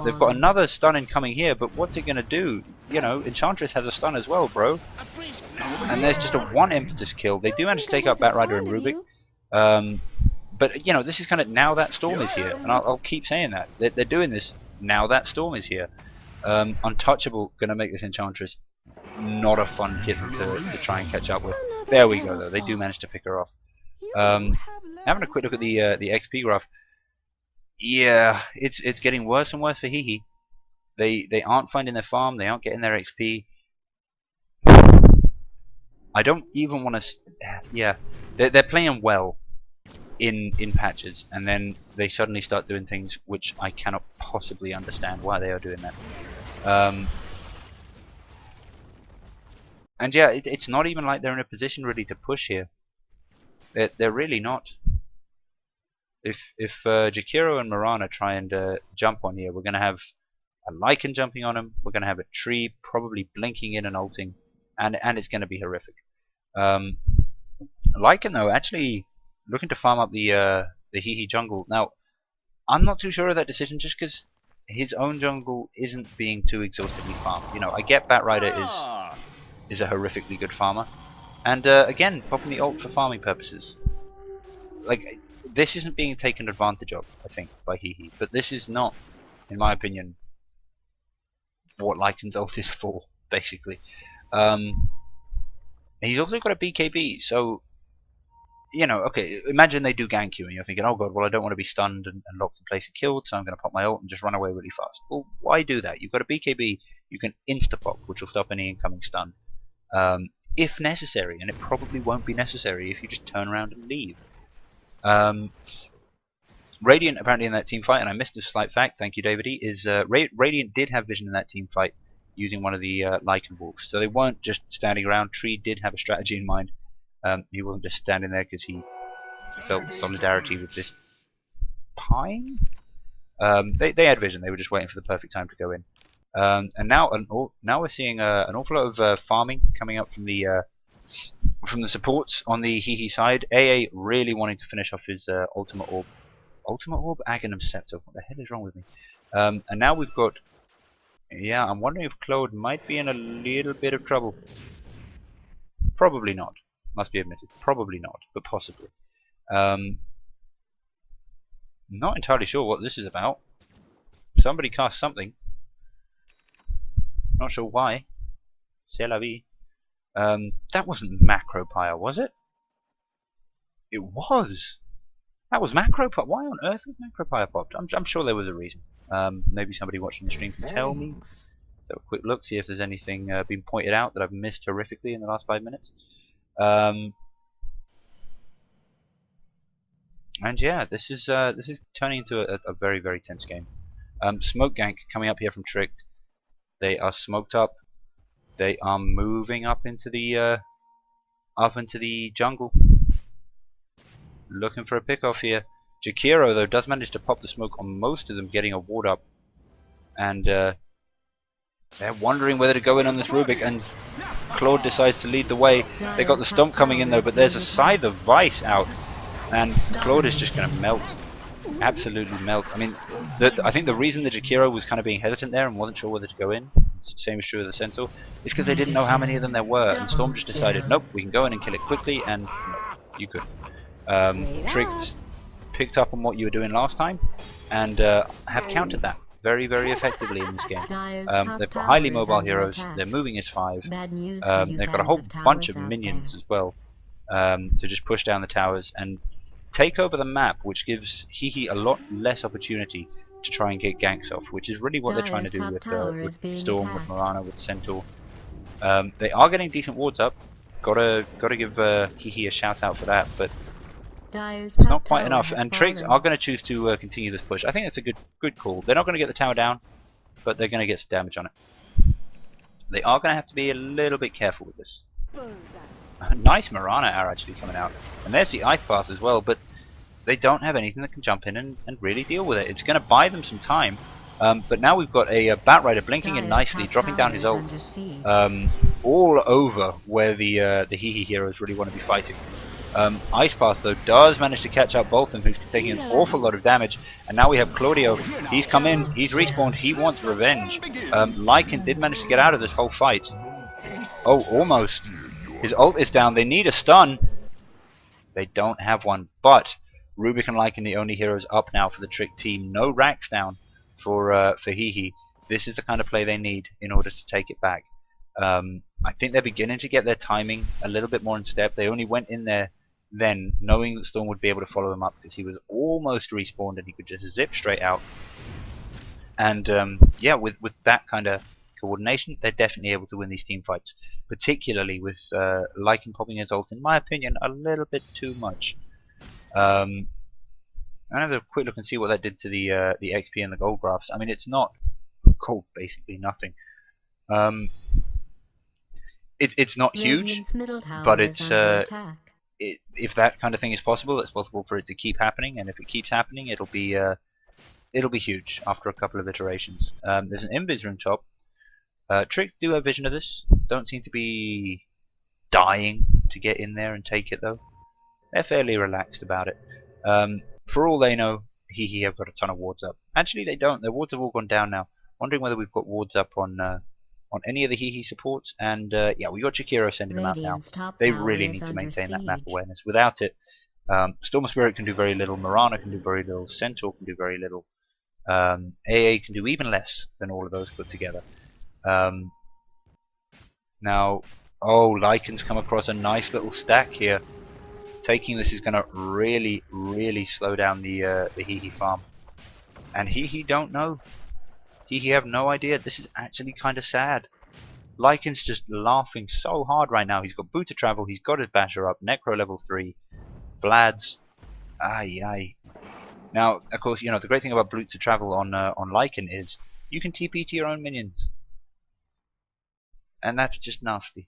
[SPEAKER 2] They've got another stun incoming here, but what's it going to do? You know, Enchantress has a stun as well, bro. And there's just a 1 impetus kill. They do manage to take out Bat Rider and Rubik. But, you know, this is kind of now that Storm is here. And I'll keep saying that. They're doing this now that Storm is here. Untouchable going to make this Enchantress not a fun kitten to try and catch up with. There we go, though. They do manage to pick her off. Having a quick look at the XP graph. Yeah, it's getting worse and worse for HeHe. They aren't finding their farm. They aren't getting their XP. I don't even want to. Yeah, they're playing well in patches, and then they suddenly start doing things which I cannot possibly understand why they are doing that. And yeah, it's not even like they're in a position really to push here. They're really not. If Jakiro and Mirana try and jump on here, we're going to have a Lycan jumping on them. We're going to have a tree probably blinking in and ulting, and it's going to be horrific. Lycan though actually looking to farm up the HeHe jungle. Now I'm not too sure of that decision, just because his own jungle isn't being too exhaustively farmed. You know, I get Batrider is a horrifically good farmer, and again popping the ult for farming purposes. Like, this isn't being taken advantage of, I think, by HeHe, but this is not, in my opinion, what Lycan's ult is for, basically. He's also got a BKB, so, you know, okay, imagine they do gank you and you're thinking, oh god, well I don't want to be stunned and locked in place and killed, so I'm going to pop my ult and just run away really fast. Well, why do that? You've got a BKB, you can insta-pop, which will stop any incoming stun, if necessary, and it probably won't be necessary if you just turn around and leave. Radiant apparently in that team fight, and I missed a slight fact, thank you David E, is Radiant did have vision in that team fight using one of the Lycan wolves, so they weren't just standing around. Tree did have a strategy in mind. He wasn't just standing there because he felt solidarity with this pine. They had vision, they were just waiting for the perfect time to go in. And now we're seeing an awful lot of farming coming up from the supports on the HeHe side. AA really wanting to finish off his ultimate orb. Ultimate orb? Aghanim Scepter. What the hell is wrong with me? And now we've got... Yeah, I'm wondering if Claude might be in a little bit of trouble. Probably not. Must be admitted. Probably not, but possibly. Not entirely sure what this is about. Somebody cast something. Not sure why. C'est la vie. That wasn't Macropire, was it? It was! That was Macropire. Why on earth was Macropire popped? I'm sure there was a reason. Maybe somebody watching the stream can tell me. So a quick look, see if there's anything been pointed out that I've missed horrifically in the last 5 minutes. And yeah, this is turning into a very, very tense game. Smoke gank coming up here from Tricked. They are smoked up. They are moving up into the jungle, looking for a pick-off here. Jakiro though does manage to pop the smoke on most of them, getting a ward up, and they're wondering whether to go in on this Rubik, and Claude decides to lead the way. They got the stomp coming in though, but there's a Scythe of Vice out, and Claude is just going to melt. Absolutely melt. I mean, I think the reason that Jakiro was kind of being hesitant there and wasn't sure whether to go in, same is true of the Centaur, is because they didn't know how many of them there were, and Storm just decided, nope, we can go in and kill it quickly, and no, you could. Tricked picked up on what you were doing last time, and have countered that very, very effectively in this game. They've got highly mobile heroes, they're moving as 5, they've got a whole bunch of minions as well to just push down the towers and take over the map, which gives HeHe a lot less opportunity to try and get ganks off, which is really what they're trying to do with Storm, with Mirana, with Centaur. They are getting decent wards up. Gotta give HeHe a shout out for that, but it's not quite enough. And Tricked are going to choose to continue this push. I think that's a good call. They're not going to get the tower down, but they're going to get some damage on it. They are going to have to be a little bit careful with this. Nice Mirana are actually coming out, and there's the Ice Path as well, but they don't have anything that can jump in and really deal with it. It's going to buy them some time, but now we've got a Batrider blinking in nicely, dropping down his ult all over where the HeHe heroes really want to be fighting. Ice Path though does manage to catch up both of them, who's taking an awful lot of damage, and now we have Claudio. He's come in, he's respawned, he wants revenge. Lycan did manage to get out of this whole fight. Oh, almost. His ult is down. They need a stun. They don't have one, but Rubik and Lycan the only heroes up now for the Trick team. No racks down for HeHe. This is the kind of play they need in order to take it back. I think they're beginning to get their timing a little bit more in step. They only went in there then knowing that Storm would be able to follow him up because he was almost respawned and he could just zip straight out. And yeah, with that kind of coordination, they're definitely able to win these team fights, particularly with Lycan popping his ult, in my opinion, a little bit too much. I'll have a quick look and see what that did to the XP and the gold graphs. I mean, it's not gold, basically nothing. It's not huge, but it's if that kind of thing is possible, it's possible for it to keep happening, and if it keeps happening, it'll be huge after a couple of iterations. There's an invis room top. Tricked do have vision of this. Don't seem to be dying to get in there and take it though. They're fairly relaxed about it. For all they know, HeHe have got a ton of wards up. Actually, they don't. Their wards have all gone down now. Wondering whether we've got wards up on any of the HeHe supports. And yeah, we got Jakiro sending them out now. They really need to maintain that map awareness. Without it, Storm Spirit can do very little. Mirana can do very little. Centaur can do very little. AA can do even less than all of those put together. Now, oh, Lycan's come across a nice little stack here. Taking this is going to really, really slow down the HeHe farm. And HeHe don't know. HeHe have no idea. This is actually kind of sad. Lycan's just laughing so hard right now. He's got Boot to Travel. He's got his Basher up. Necro level 3. Vlad's. Ay. Now, of course, you know, the great thing about Boot to Travel on Lycan is you can TP to your own minions. And that's just nasty.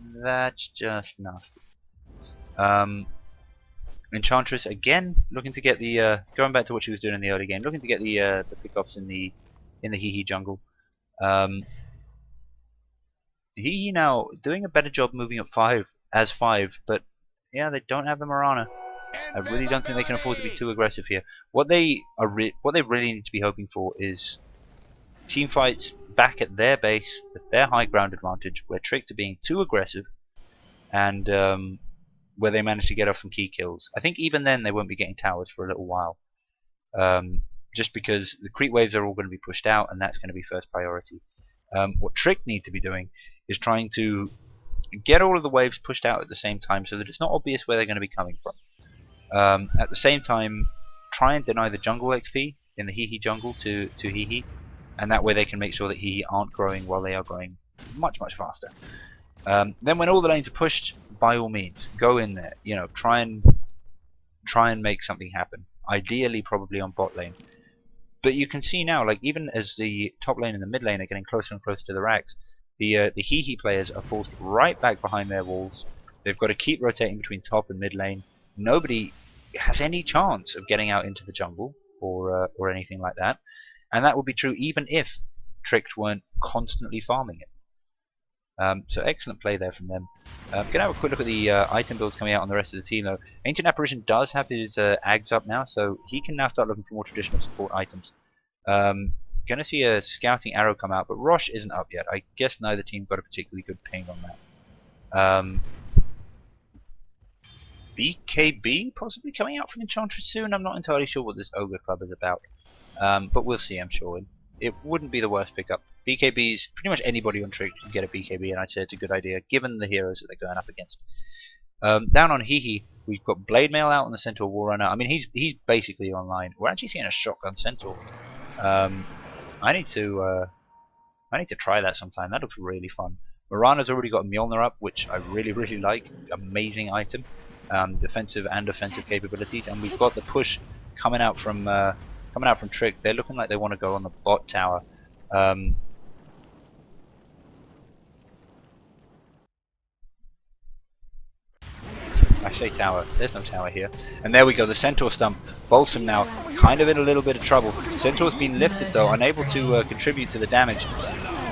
[SPEAKER 2] That's just nasty. Enchantress again looking to get the going back to what she was doing in the early game, looking to get the pickoffs in the HeHe jungle. HeHe now doing a better job moving up 5 as 5, but yeah, they don't have the Mirana. I really don't think they can afford to be too aggressive here. What they really need to be hoping for is team fights back at their base with their high ground advantage, where Tricked are being too aggressive, and where they manage to get off some key kills. I think even then they won't be getting towers for a little while, just because the creep waves are all going to be pushed out, and that's going to be first priority. What Tricked need to be doing is trying to get all of the waves pushed out at the same time, so that it's not obvious where they're going to be coming from. At the same time, try and deny the jungle XP in the HeHe jungle to HeHe, and that way they can make sure that HeHe aren't growing while they are growing much faster. Then when all the lanes are pushed, by all means, go in there. You know, try and make something happen. Ideally, probably on bot lane. But you can see now, like even as the top lane and the mid lane are getting closer and closer to the racks, the HeHe players are forced right back behind their walls. They've got to keep rotating between top and mid lane. Nobody has any chance of getting out into the jungle or anything like that. And that would be true even if Tricked weren't constantly farming it. So excellent play there from them. Gonna have a quick look at the item builds coming out on the rest of the team though. Ancient Apparition does have his Ags up now, so he can now start looking for more traditional support items. Gonna see a scouting arrow come out, but Rosh isn't up yet. I guess neither team got a particularly good ping on that. BKB possibly coming out from Enchantress soon. I'm not entirely sure what this Ogre Club is about, but we'll see, I'm sure. It wouldn't be the worst pickup. BKBs, pretty much anybody on Trick can get a BKB, and I'd say it's a good idea given the heroes that they're going up against. Down on HeHe, we've got Blade Mail out on the Centaur Warrunner. I mean, he's basically online. We're actually seeing a shotgun Centaur. I need to try that sometime. That looks really fun. Mirana's already got a Mjolnir up, which I really like. Amazing item. Defensive and offensive capabilities, and we've got the push coming out from Trick. They're looking like they want to go on the bot tower. I say tower, there's no tower here. And there we go, the Centaur stump. Balsam now kind of in a little bit of trouble. Centaur's been lifted though, unable to contribute to the damage.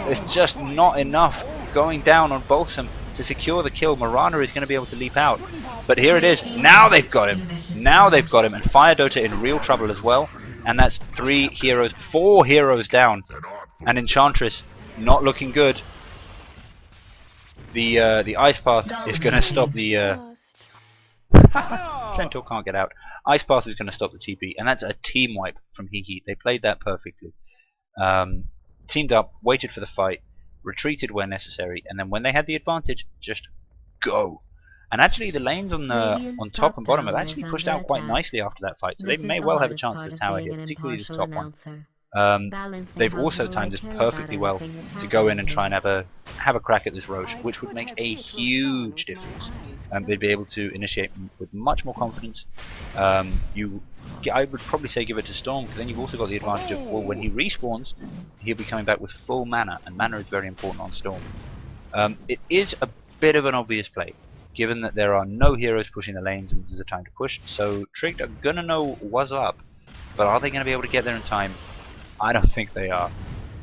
[SPEAKER 2] There's just not enough going down on Balsam to secure the kill. Mirana is going to be able to leap out. But here it is. Now they've got him. Now they've got him. And Fire Dota in real trouble as well. And that's 4 heroes down. And Enchantress not looking good. The Ice Path is going to stop the... Centaur can't get out. Ice Path is going to stop the TP. And that's a team wipe from HeHe. They played that perfectly. Teamed up, waited for the fight, retreated where necessary, and then when they had the advantage, just go. And actually, the lanes on
[SPEAKER 1] Radiant's
[SPEAKER 2] top and bottom have
[SPEAKER 1] tower
[SPEAKER 2] actually
[SPEAKER 1] is
[SPEAKER 2] pushed
[SPEAKER 1] under
[SPEAKER 2] out quite
[SPEAKER 1] attack.
[SPEAKER 2] nicely after that fight, so
[SPEAKER 1] This
[SPEAKER 2] they
[SPEAKER 1] is
[SPEAKER 2] may
[SPEAKER 1] the
[SPEAKER 2] well have a
[SPEAKER 1] hardest
[SPEAKER 2] chance
[SPEAKER 1] part
[SPEAKER 2] for a
[SPEAKER 1] of
[SPEAKER 2] tower
[SPEAKER 1] being
[SPEAKER 2] here,
[SPEAKER 1] an
[SPEAKER 2] particularly this
[SPEAKER 1] impartial
[SPEAKER 2] top one.
[SPEAKER 1] announcer. Balancing
[SPEAKER 2] They've
[SPEAKER 1] how
[SPEAKER 2] also
[SPEAKER 1] well I
[SPEAKER 2] timed this
[SPEAKER 1] care
[SPEAKER 2] perfectly
[SPEAKER 1] about
[SPEAKER 2] well
[SPEAKER 1] everything that's
[SPEAKER 2] to go in and
[SPEAKER 1] happening
[SPEAKER 2] try
[SPEAKER 1] here.
[SPEAKER 2] and have a crack at this Roche, which would make a huge difference. They'd be able to initiate with much more confidence. I would probably say give it to Storm, because then you've also got the advantage of, well, when he respawns, he'll be coming back with full mana, and mana is very important on Storm. It is a bit of an obvious play, given that there are no heroes pushing the lanes and this is a time to push, so Tricked are gonna know what's up, but are they gonna be able to get there in time? I don't think they are.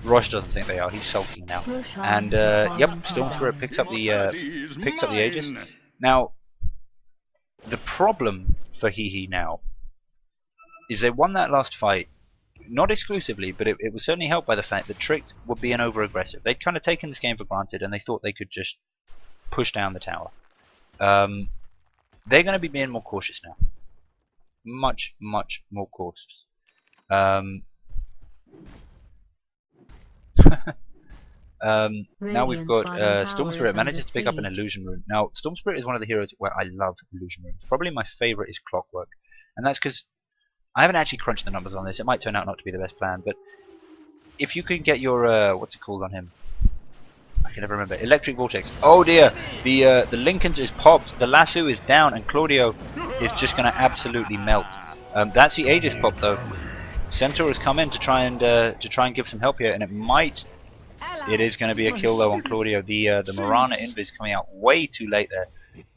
[SPEAKER 2] Roche doesn't think they are. He's sulking now. And yep, Storm Spirit picks up the Aegis. Now, the problem for HeHe now is they won that last fight, not exclusively, but it was certainly helped by the fact that Tricked were being over-aggressive. They'd kind of taken this game for granted, and they thought they could just push down the tower. They're going to be being more cautious now. Much, much more cautious. Now we've got Storm Spirit manages to pick up an Illusion Rune. Now, Storm Spirit is one of the heroes where I love Illusion Runes. Probably my favorite is Clockwork, and that's because I haven't actually crunched the numbers on this. It might turn out not to be the best plan, but if you can get your what's it called on him? I can never remember. Electric Vortex. Oh dear, the Lincoln's is popped, the Lasso is down, and Claudio is just going to absolutely melt. That's the Aegis pop though. Centaur has come in to try and give some help here, and it is going to be a kill though on Claudio. The Mirana Invis coming out way too late there,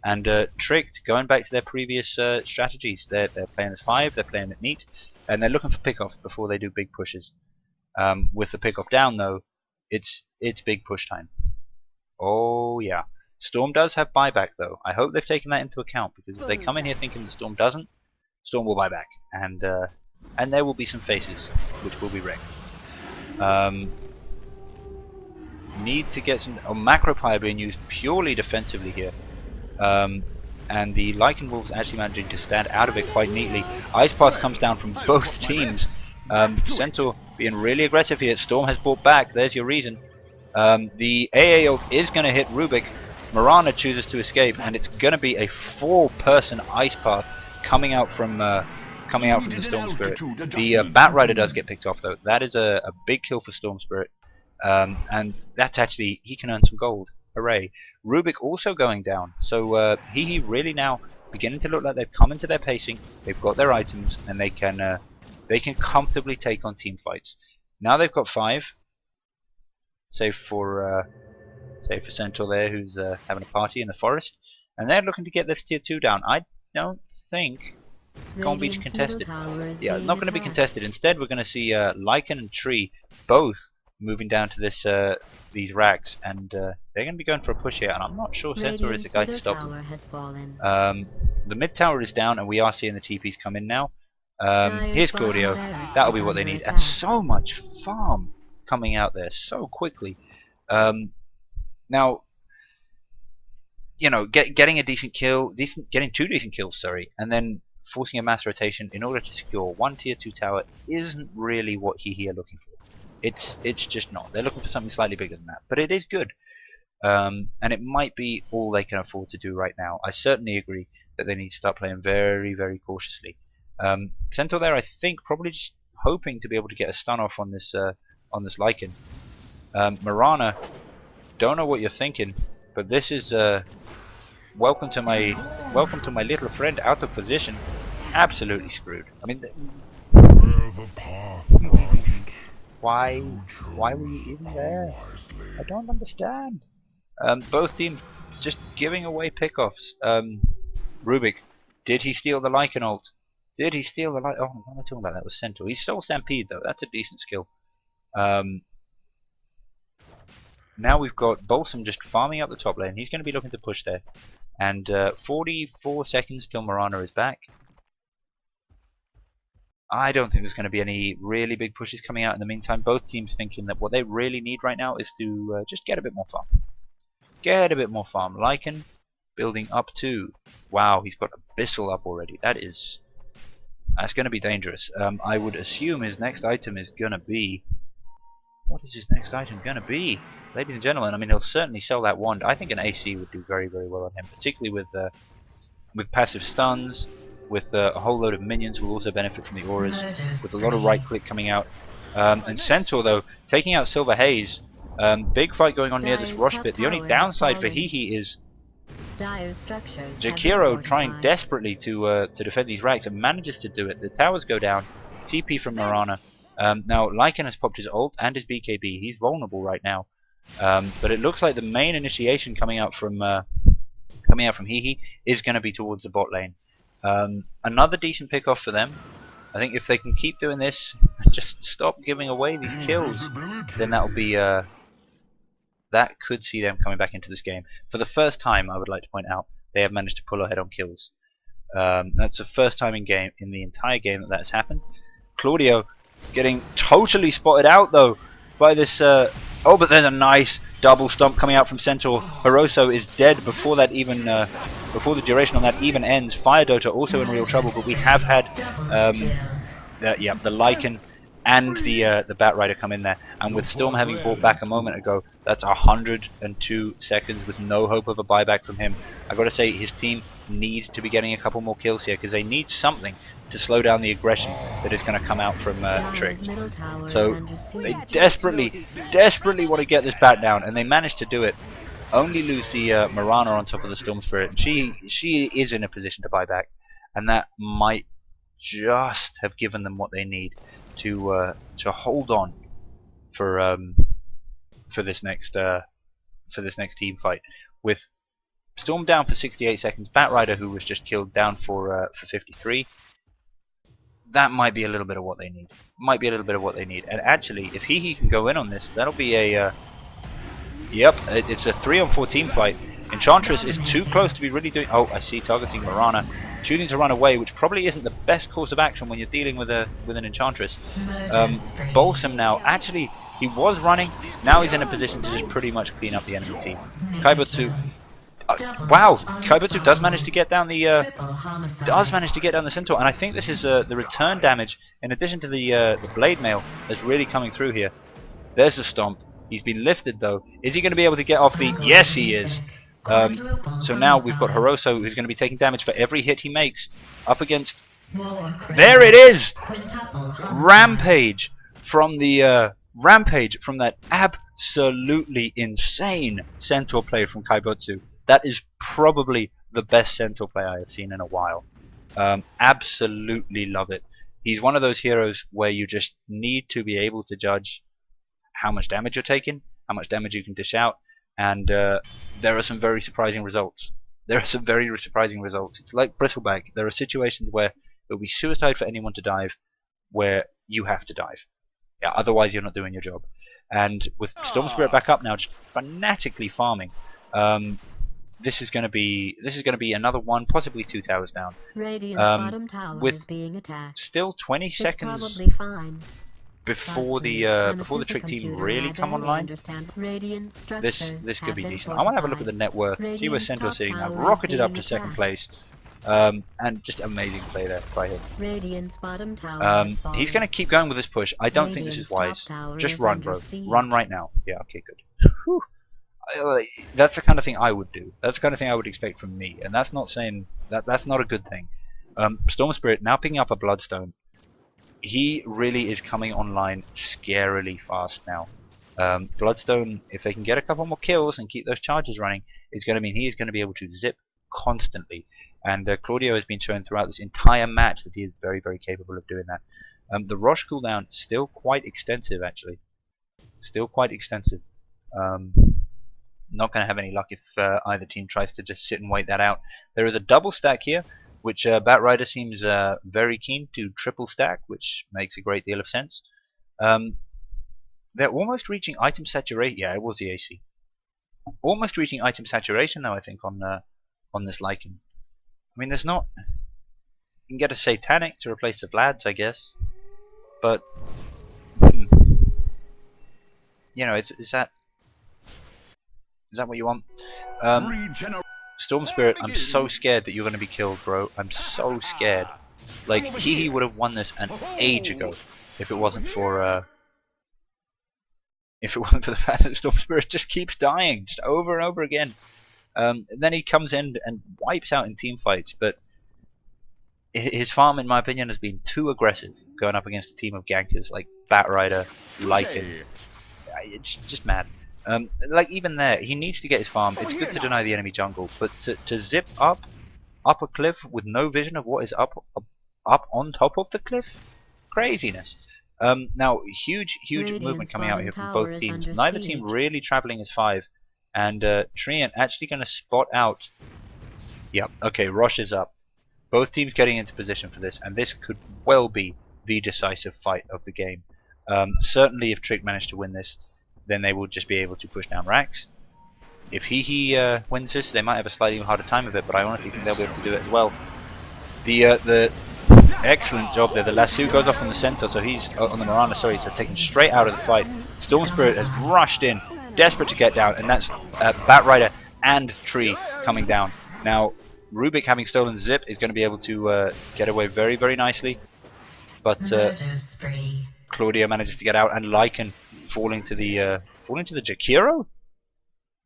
[SPEAKER 2] and Tricked going back to their previous strategies. They're playing as 5, they're playing it neat, and they're looking for pickoff before they do big pushes. With the pickoff down though, it's big push time. Oh yeah, Storm does have buyback though. I hope they've taken that into account, because if they come in here thinking that Storm doesn't, Storm will buy back, and there will be some faces which will be wrecked. Need to get some Macropie being used purely defensively here, and the Lycan Wolves actually managing to stand out of it quite neatly. Ice Path comes down from both teams. Centaur being really aggressive here. Storm has brought back. There's your reason. The AA ult is going to hit Rubik. Mirana chooses to escape, and it's going to be a 4-person Ice Path coming out from the Storm Spirit. The Bat Rider does get picked off though. That is a big kill for Storm Spirit. And that's actually, he can earn some gold. Hooray. Rubik also going down. So HeHe really now beginning to look like they've come into their pacing, they've got their items, and they can comfortably take on team fights. Now they've got 5, save for Centaur there, who's having a party in the forest, and they're looking to get this tier 2 down. I don't think it's going to be contested. Yeah, it's not going to be contested. Instead, we're going to see Lycan and Tree both moving down to these racks, and they're going to be going for a push here, and I'm not sure Centaur is the guy to stop them. The mid tower is down, and we are seeing the TPs come in now. Here's Claudio. That'll be what they need, and so much farm coming out there so quickly. Now, you know, getting a decent kill, getting 2 decent kills, sorry, and then forcing a mass rotation in order to secure 1 tier 2 tower isn't really what HeHe are looking for. It's just not. They're looking for something slightly bigger than that, but it is good, and it might be all they can afford to do right now. I certainly agree that they need to start playing very, very cautiously. Centaur there, I think, probably just hoping to be able to get a stun off on this Lycan. Mirana, don't know what you're thinking, but this is welcome to my little friend out of position. Absolutely screwed. I mean, why were you even there? I don't understand. Both teams just giving away pickoffs. Rubik, did he steal the Lycan ult? Did he steal the Lycan? Oh, what am I talking about? That was Centaur. He stole Stampede though. That's a decent skill. Now we've got Balsam just farming up the top lane. He's going to be looking to push there. And 44 seconds till Mirana is back. I don't think there's going to be any really big pushes coming out in the meantime. Both teams thinking that what they really need right now is to just get a bit more farm. Get a bit more farm. Lycan building up to... Wow, he's got Abyssal up already. That's going to be dangerous. I would assume his next item is going to be... What is his next item going to be? Ladies and gentlemen, I mean, he'll certainly sell that wand. I think an AC would do very, very well on him, particularly with passive stuns, with a whole load of minions who will also benefit from the auras, with a lot of right click coming out. And Centaur, though, taking out Silver Haze. Big fight going on near this Rosh pit. The only downside for HeHe is Jakiro trying desperately to defend these racks and manages to do it. The towers go down. TP from Mirana. Now Lycan has popped his ult and his BKB. He's vulnerable right now. But it looks like the main initiation coming out from HeHe is going to be towards the bot lane. Another decent pick off for them. I think if they can keep doing this and just stop giving away these kills, then that'll be that could see them coming back into this game. For the first time, I would like to point out, they have managed to pull ahead on kills. That's the first time in the entire game that has happened. Claudio getting totally spotted out though by this. Oh, but there's a nice double stomp coming out from Centaur. Hiroso is dead before that even before the duration on that even ends. FireDota also in real trouble, but we have had the Lycan and the Batrider come in there, and with Storm having brought back a moment ago, that's 102 seconds with no hope of a buyback from him. I got to say, his team needs to be getting a couple more kills here because they need something to slow down the aggression that is going to come out from Tricked. So they desperately want to get this bat down, and they managed to do it. Only lose the Mirana on top of the Storm Spirit, and she is in a position to buy back, and that might just have given them what they need to hold on for this next team fight. With Storm down for 68 seconds, Batrider, who was just killed, down for 53. That might be a little bit of what they need. And actually, if HeHe can go in on this, that'll be a it's a 3-on-4 team fight. Enchantress is too close to be really doing. Oh, I see, targeting Mirana, choosing to run away, which probably isn't the best course of action when you're dealing with an Enchantress. Balsam now, actually, he was running. Now he's in a position to just pretty much clean up the enemy team. Kaibutsu. Wow, Kaibutsu does manage to get down the Centaur, and I think this is the return damage in addition to the blade mail that's really coming through here. There's the stomp. He's been lifted though. Is he going to be able to get off the? Yes, he is. So now we've got Hiroso, who's going to be taking damage for every hit he makes up against. There it is. Rampage from that absolutely insane Centaur play from Kaibutsu. That is probably the best Centaur play I have seen in a while. Absolutely love it. He's one of those heroes where you just need to be able to judge how much damage you're taking, how much damage you can dish out, and there are some very surprising results. It's like Bristlebag. There are situations where it will be suicide for anyone to dive, where you have to dive. Yeah, otherwise you're not doing your job. And with Storm Spirit back up now, just fanatically farming. This is going to be another one, possibly 2 towers down.
[SPEAKER 1] Radiant's bottom tower is being attacked.
[SPEAKER 2] Still 20 seconds
[SPEAKER 1] probably fine.
[SPEAKER 2] before the Trick team really come online. This could be decent. I want to have a look at the net worth, see where Centaur's sitting now. Rocketed up to second place. And just amazing play there by him. He's going to keep going with this push. I don't think this is wise. Just run, bro. Run right now. Yeah, okay, good. Whew. That's the kind of thing I would do. That's the kind of thing I would expect from me, and that's not saying that's not a good thing. Storm Spirit now picking up a Bloodstone. He really is coming online scarily fast now. Bloodstone, if they can get a couple more kills and keep those charges running, is going to mean he is going to be able to zip constantly. And Claudio has been shown throughout this entire match that he is very, very capable of doing that. The Rosh cooldown still quite extensive, actually. Still quite extensive. Not going to have any luck if either team tries to just sit and wait that out. There is a double stack here, which Batrider seems very keen to triple stack, which makes a great deal of sense. They're almost reaching item saturation. Yeah, it was the AC. Almost reaching item saturation though, I think, on this Lycan. I mean, there's not. You can get a Satanic to replace the Vlads, I guess, but you know, is that what you want? Storm Spirit, I'm so scared that you're going to be killed, bro. I'm so scared. Like, HeHe would have won this an age ago if it wasn't for if it wasn't for the fact that Storm Spirit just keeps dying, just over and over again. Then he comes in and wipes out in team fights, but his farm, in my opinion, has been too aggressive going up against a team of gankers like Batrider, Lycan. It's just mad. Like even there, he needs to get his farm. It's good to deny the enemy jungle, but to zip up a cliff with no vision of what is up on top of the cliff, craziness. Now huge movement coming out here from both teams. Neither team really traveling as 5, and TREVVRMUSIC actually going to spot out. Yep. Okay, Rosh is up. Both teams getting into position for this, and this could well be the decisive fight of the game. Certainly, if Tricked managed to win this, then they will just be able to push down racks. If HeHe wins this, they might have a slightly harder time of it, but I honestly think they'll be able to do it as well. The excellent job there. The lasso goes off on the center, so he's on the Mirana. Sorry, so taken straight out of the fight. Storm Spirit has rushed in, desperate to get down, and that's Batrider and Tree coming down. Now, Rubik, having stolen Zip, is going to be able to get away very, very nicely. But Claudia manages to get out, and Lycan falling to the Jakiro.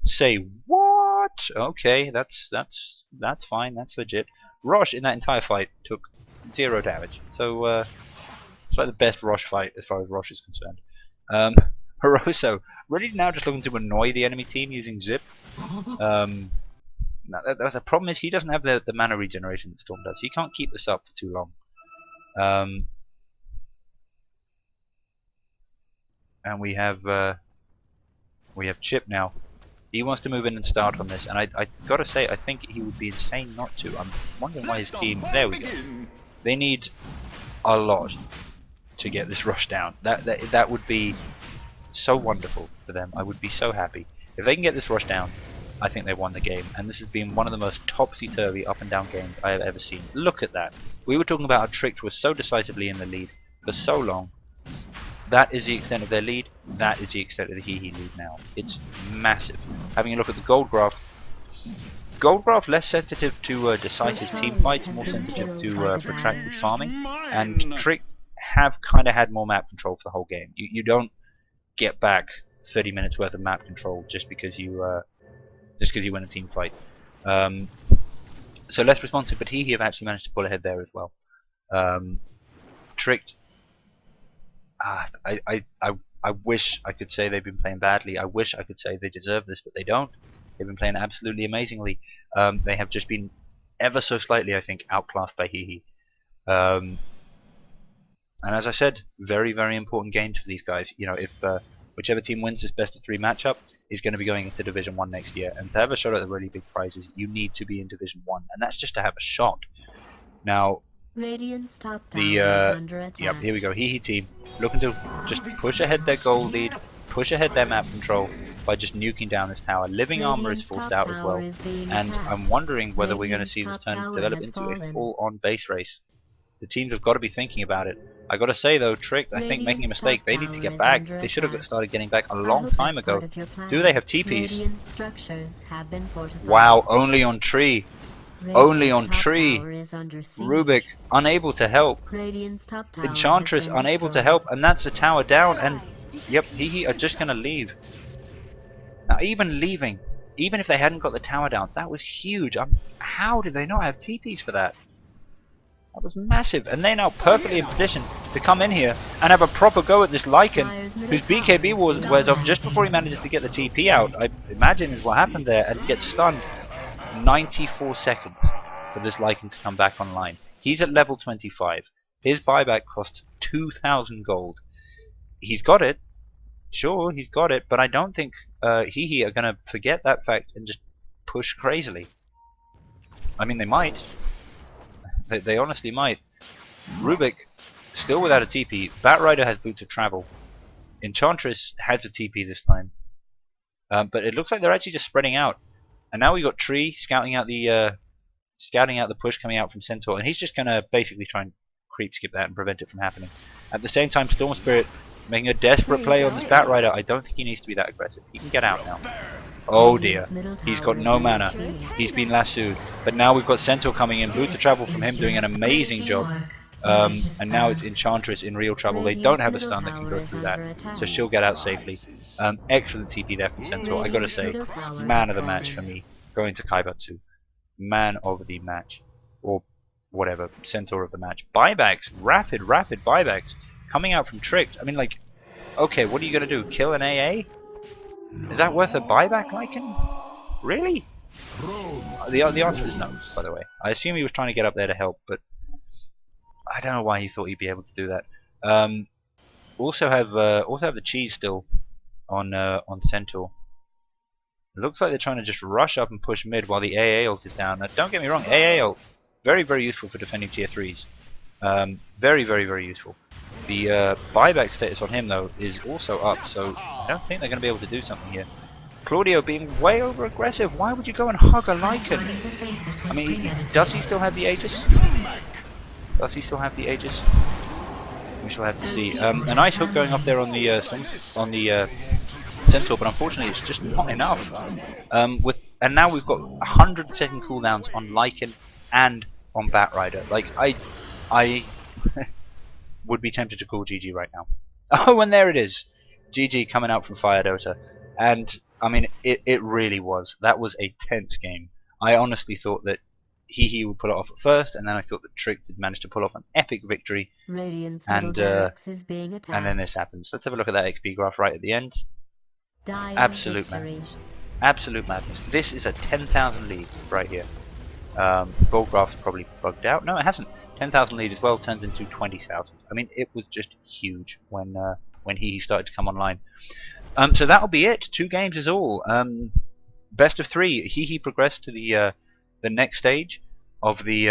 [SPEAKER 2] Say what? Okay, that's fine. That's legit. Rosh in that entire fight took 0 damage, so it's like the best Rosh fight as far as Rosh is concerned. Hiroso really now just looking to annoy the enemy team using Zip. That's a problem, is he doesn't have the mana regeneration that Storm does. He can't keep this up for too long. And we have Chip now. He wants to move in and start on this, and I gotta say, I think he would be insane not to. I'm wondering why his team. There we go. They need a lot to get this rush down. That would be so wonderful for them. I would be so happy if they can get this rush down. I think they won the game, and this has been one of the most topsy-turvy up and down games I have ever seen. Look at that. We were talking about how Tricked was so decisively in the lead for so long. That is the extent of their lead. That is the extent of the HeHe lead now. It's massive. Having a look at the gold graph. Gold graph less sensitive to decisive team fights, more sensitive to protracted farming. And Tricked have kind of had more map control for the whole game. You don't get back 30 minutes worth of map control just because you win a team fight. So less responsive, but HeHe have actually managed to pull ahead there as well. Tricked. I wish I could say they've been playing badly. I wish I could say they deserve this, but they don't. They've been playing absolutely amazingly. They have just been ever so slightly, I think, outclassed by HeHe. And as I said, very, very important games for these guys. You know, if whichever team wins this best of 3 matchup is going to be going into Division 1 next year. And to have a shot at the really big prizes, you need to be in Division 1, and that's just to have a shot. Now,
[SPEAKER 1] Radiant's top tower is under attack.
[SPEAKER 2] Yep, here we go. HeHe team looking to just push ahead their gold lead, push ahead their map control by just nuking down this tower. Living armor is forced out as well, and I'm wondering whether we're going to see this turn develop into a full-on base race. The teams have got to be thinking about it. I got to say though, Tricked, I think, making a mistake. They need to get back. They should have started getting back a long time ago. Do they have TPs? Wow, only on Tree. Only on Tree. Rubik unable to help. Enchantress unable to help, and that's a tower down. And yep, HeHe are just gonna leave. Now, even leaving, even if they hadn't got the tower down, that was huge. How did they not have TPs for that? That was massive, and they're now perfectly in position to come in here and have a proper go at this Lycan, whose BKB wears off just before he manages to get the TP out. I imagine is what happened there, and gets stunned. 94 seconds for this Lycan to come back online. He's at level 25. His buyback costs 2,000 gold. He's got it. Sure, he's got it, but I don't think HeHe are going to forget that fact and just push crazily. I mean, they might. They honestly might. Rubik, still without a TP. Batrider has Boots of Travel. Enchantress has a TP this time. But it looks like they're actually just spreading out. And now we've got Tree scouting out the push coming out from Centaur, and he's just gonna basically try and creep skip that and prevent it from happening. At the same time, Storm Spirit making a desperate play on this Batrider. I don't think he needs to be that aggressive. He can get out now. Oh dear, he's got no mana. He's been lassoed. But now we've got Centaur coming in. Boots of Travel from him doing an amazing job. And now it's Enchantress in real trouble. They don't have a stun that can go through that, so she'll get out safely. Excellent TP there from Centaur. I gotta say, man of the match for me, going to Kaibatsu. Man of the match. Or whatever, Centaur of the match. Buybacks, rapid buybacks, coming out from Tricked. I mean, like, okay, what are you gonna do? Kill an AA? Is that worth a buyback, Lycan? Really? The answer is no, by the way. I assume he was trying to get up there to help, but I don't know why he thought he'd be able to do that. Also have the cheese still on Centaur. It looks like they're trying to just rush up and push mid while the AA ult is down. Now, don't get me wrong, AA ult very useful for defending tier 3s. Very useful. The buyback status on him though is also up, so I don't think they're going to be able to do something here. Claudio being way over aggressive. Why would you go and hug a Lycan? I mean, does he still have the Aegis? Does he still have the Aegis? We shall have to see. A nice hook going up there on the Centaur, but unfortunately it's just not enough. And now we've got 100-second cooldowns on Lycan and on Batrider. Like I would be tempted to call GG right now. Oh, and there it is, GG coming out from Fire Dota, and I mean it really was. That was a tense game. I honestly thought that HeHe would pull it off at first, and then I thought that Tricked had managed to pull off an epic victory, and then this happens. Let's have a look at that XP graph right at the end. Absolute madness. Absolute madness. This is a 10,000 lead right here. Gold graph's probably bugged out. No, it hasn't. 10,000 lead as well turns into 20,000. I mean, it was just huge when HeHe started to come online. So that'll be it. 2 games is all. Best of 3. HeHe progressed to the next stage of the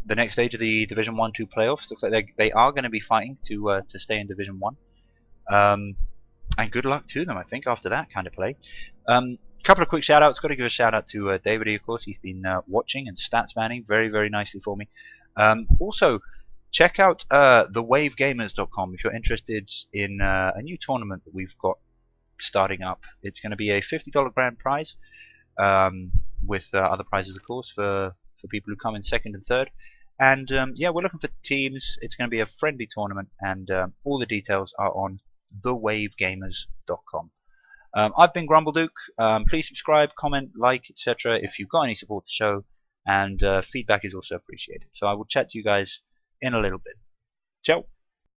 [SPEAKER 2] Division 1-2 playoffs. Looks like they are going to be fighting to stay in Division 1. And good luck to them, I think, after that kind of play. Couple of quick shout outs. Got to give a shout out to David, of course. He's been watching and stats manning very nicely for me. Also, check out thewavegamers.com if you're interested in a new tournament that we've got starting up. It's going to be a $50 grand prize, with other prizes, of course, for people who come in second and third. And yeah, we're looking for teams. It's going to be a friendly tournament, and all the details are on thewavegamers.com. I've been GrumbleDuke. Please subscribe, comment, like, etc. if you've got any support to show, and feedback is also appreciated. So I will chat to you guys in a little bit. Ciao.